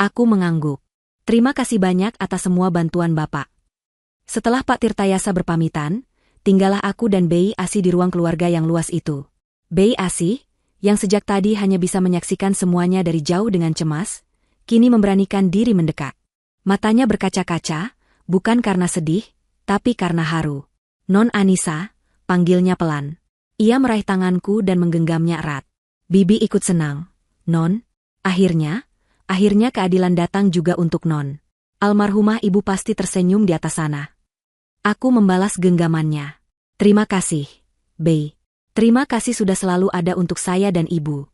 Aku mengangguk. "Terima kasih banyak atas semua bantuan Bapak." Setelah Pak Tirtayasa berpamitan, tinggallah aku dan Bei Asih di ruang keluarga yang luas itu. Bei Asih, yang sejak tadi hanya bisa menyaksikan semuanya dari jauh dengan cemas, kini memberanikan diri mendekat. Matanya berkaca-kaca, bukan karena sedih, tapi karena haru. "Non Anissa," panggilnya pelan. Ia meraih tanganku dan menggenggamnya erat. "Bibi ikut senang, Non. Akhirnya keadilan datang juga untuk Non. Almarhumah ibu pasti tersenyum di atas sana." Aku membalas genggamannya. "Terima kasih, Bei. Terima kasih sudah selalu ada untuk saya dan ibu."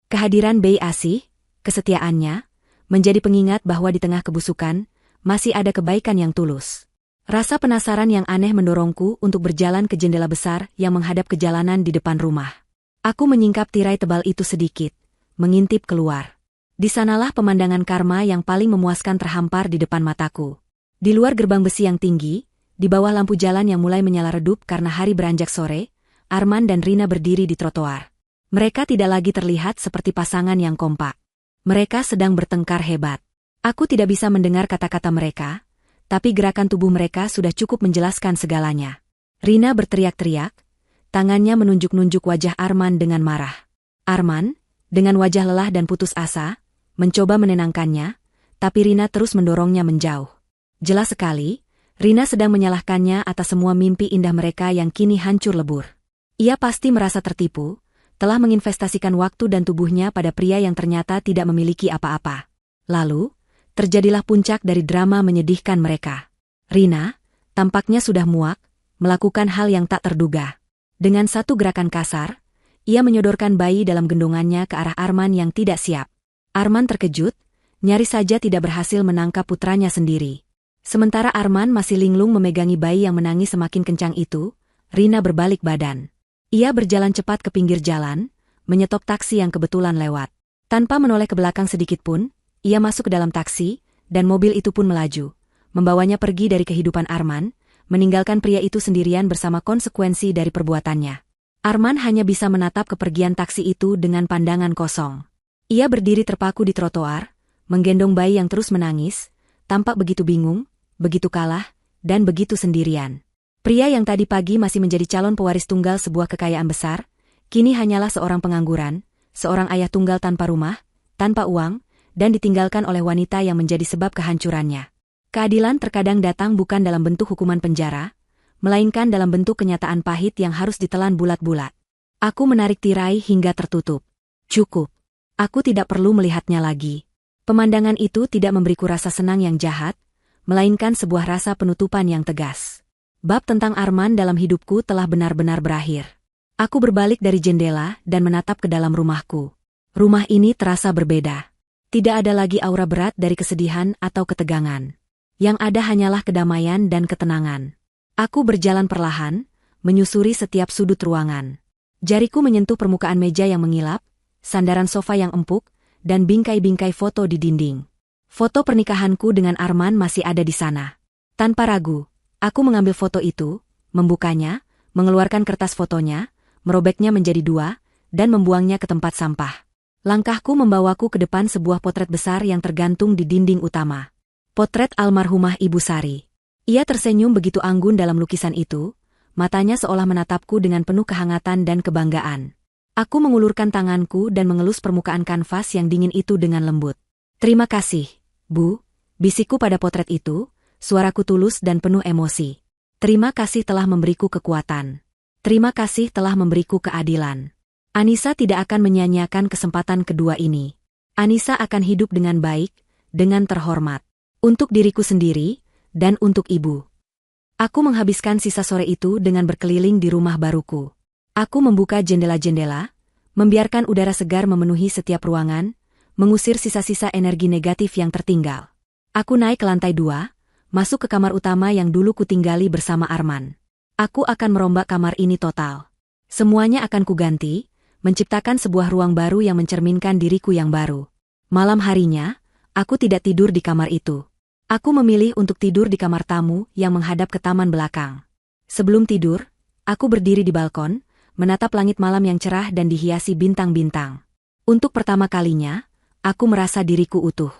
Kehadiran Bei Asih, kesetiaannya, menjadi pengingat bahwa di tengah kebusukan, masih ada kebaikan yang tulus. Rasa penasaran yang aneh mendorongku untuk berjalan ke jendela besar yang menghadap ke jalanan di depan rumah. Aku menyingkap tirai tebal itu sedikit, mengintip keluar. Di sanalah pemandangan karma yang paling memuaskan terhampar di depan mataku. Di luar gerbang besi yang tinggi, di bawah lampu jalan yang mulai menyala redup karena hari beranjak sore, Arman dan Rina berdiri di trotoar. Mereka tidak lagi terlihat seperti pasangan yang kompak. Mereka sedang bertengkar hebat. Aku tidak bisa mendengar kata-kata mereka, tapi gerakan tubuh mereka sudah cukup menjelaskan segalanya. Rina berteriak-teriak, tangannya menunjuk-nunjuk wajah Arman dengan marah. Arman, dengan wajah lelah dan putus asa, mencoba menenangkannya, tapi Rina terus mendorongnya menjauh. Jelas sekali, Rina sedang menyalahkannya atas semua mimpi indah mereka yang kini hancur lebur. Ia pasti merasa tertipu, telah menginvestasikan waktu dan tubuhnya pada pria yang ternyata tidak memiliki apa-apa. Lalu, terjadilah puncak dari drama menyedihkan mereka. Rina, tampaknya sudah muak, melakukan hal yang tak terduga. Dengan satu gerakan kasar, ia menyodorkan bayi dalam gendongannya ke arah Arman yang tidak siap. Arman terkejut, nyaris saja tidak berhasil menangkap putranya sendiri. Sementara Arman masih linglung memegangi bayi yang menangis semakin kencang itu, Rina berbalik badan. Ia berjalan cepat ke pinggir jalan, menyetop taksi yang kebetulan lewat. Tanpa menoleh ke belakang sedikit pun, ia masuk ke dalam taksi, dan mobil itu pun melaju, membawanya pergi dari kehidupan Arman, meninggalkan pria itu sendirian bersama konsekuensi dari perbuatannya. Arman hanya bisa menatap kepergian taksi itu dengan pandangan kosong. Ia berdiri terpaku di trotoar, menggendong bayi yang terus menangis, tampak begitu bingung, begitu kalah, dan begitu sendirian. Pria yang tadi pagi masih menjadi calon pewaris tunggal sebuah kekayaan besar, kini hanyalah seorang pengangguran, seorang ayah tunggal tanpa rumah, tanpa uang, dan ditinggalkan oleh wanita yang menjadi sebab kehancurannya. Keadilan terkadang datang bukan dalam bentuk hukuman penjara, melainkan dalam bentuk kenyataan pahit yang harus ditelan bulat-bulat. Aku menarik tirai hingga tertutup. Cukup. Aku tidak perlu melihatnya lagi. Pemandangan itu tidak memberiku rasa senang yang jahat, melainkan sebuah rasa penutupan yang tegas. Bab tentang Arman dalam hidupku telah benar-benar berakhir. Aku berbalik dari jendela dan menatap ke dalam rumahku. Rumah ini terasa berbeda. Tidak ada lagi aura berat dari kesedihan atau ketegangan. Yang ada hanyalah kedamaian dan ketenangan. Aku berjalan perlahan, menyusuri setiap sudut ruangan. Jariku menyentuh permukaan meja yang mengilap, sandaran sofa yang empuk, dan bingkai-bingkai foto di dinding. Foto pernikahanku dengan Arman masih ada di sana. Tanpa ragu, aku mengambil foto itu, membukanya, mengeluarkan kertas fotonya, merobeknya menjadi dua, dan membuangnya ke tempat sampah. Langkahku membawaku ke depan sebuah potret besar yang tergantung di dinding utama. Potret almarhumah Ibu Sari. Ia tersenyum begitu anggun dalam lukisan itu, matanya seolah menatapku dengan penuh kehangatan dan kebanggaan. Aku mengulurkan tanganku dan mengelus permukaan kanvas yang dingin itu dengan lembut. "Terima kasih, Bu," bisikku pada potret itu, suaraku tulus dan penuh emosi. "Terima kasih telah memberiku kekuatan. Terima kasih telah memberiku keadilan. Anissa tidak akan menyia-nyiakan kesempatan kedua ini. Anissa akan hidup dengan baik, dengan terhormat. Untuk diriku sendiri, dan untuk Ibu." Aku menghabiskan sisa sore itu dengan berkeliling di rumah baruku. Aku membuka jendela-jendela, membiarkan udara segar memenuhi setiap ruangan, mengusir sisa-sisa energi negatif yang tertinggal. Aku naik ke lantai 2, masuk ke kamar utama yang dulu kutinggali bersama Arman. Aku akan merombak kamar ini total. Semuanya akan kuganti, menciptakan sebuah ruang baru yang mencerminkan diriku yang baru. Malam harinya, aku tidak tidur di kamar itu. Aku memilih untuk tidur di kamar tamu yang menghadap ke taman belakang. Sebelum tidur, aku berdiri di balkon, menatap langit malam yang cerah dan dihiasi bintang-bintang. Untuk pertama kalinya, aku merasa diriku utuh.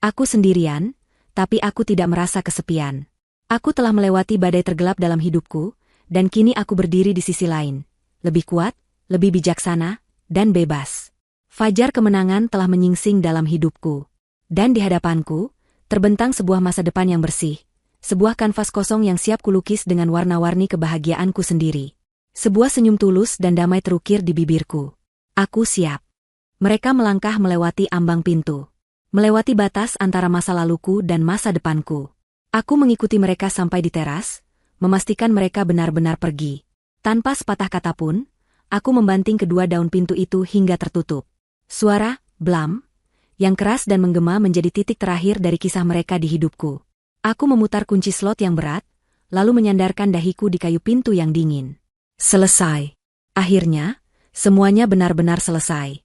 Aku sendirian, tapi aku tidak merasa kesepian. Aku telah melewati badai tergelap dalam hidupku, dan kini aku berdiri di sisi lain. Lebih kuat, lebih bijaksana, dan bebas. Fajar kemenangan telah menyingsing dalam hidupku. Dan di hadapanku, terbentang sebuah masa depan yang bersih, sebuah kanvas kosong yang siap kulukis dengan warna-warni kebahagiaanku sendiri. Sebuah senyum tulus dan damai terukir di bibirku. Aku siap. Mereka melangkah melewati ambang pintu. Melewati batas antara masa laluku dan masa depanku. Aku mengikuti mereka sampai di teras, memastikan mereka benar-benar pergi. Tanpa sepatah kata pun, aku membanting kedua daun pintu itu hingga tertutup. Suara, blam, yang keras dan menggema menjadi titik terakhir dari kisah mereka di hidupku. Aku memutar kunci slot yang berat, lalu menyandarkan dahiku di kayu pintu yang dingin. Selesai. Akhirnya, semuanya benar-benar selesai.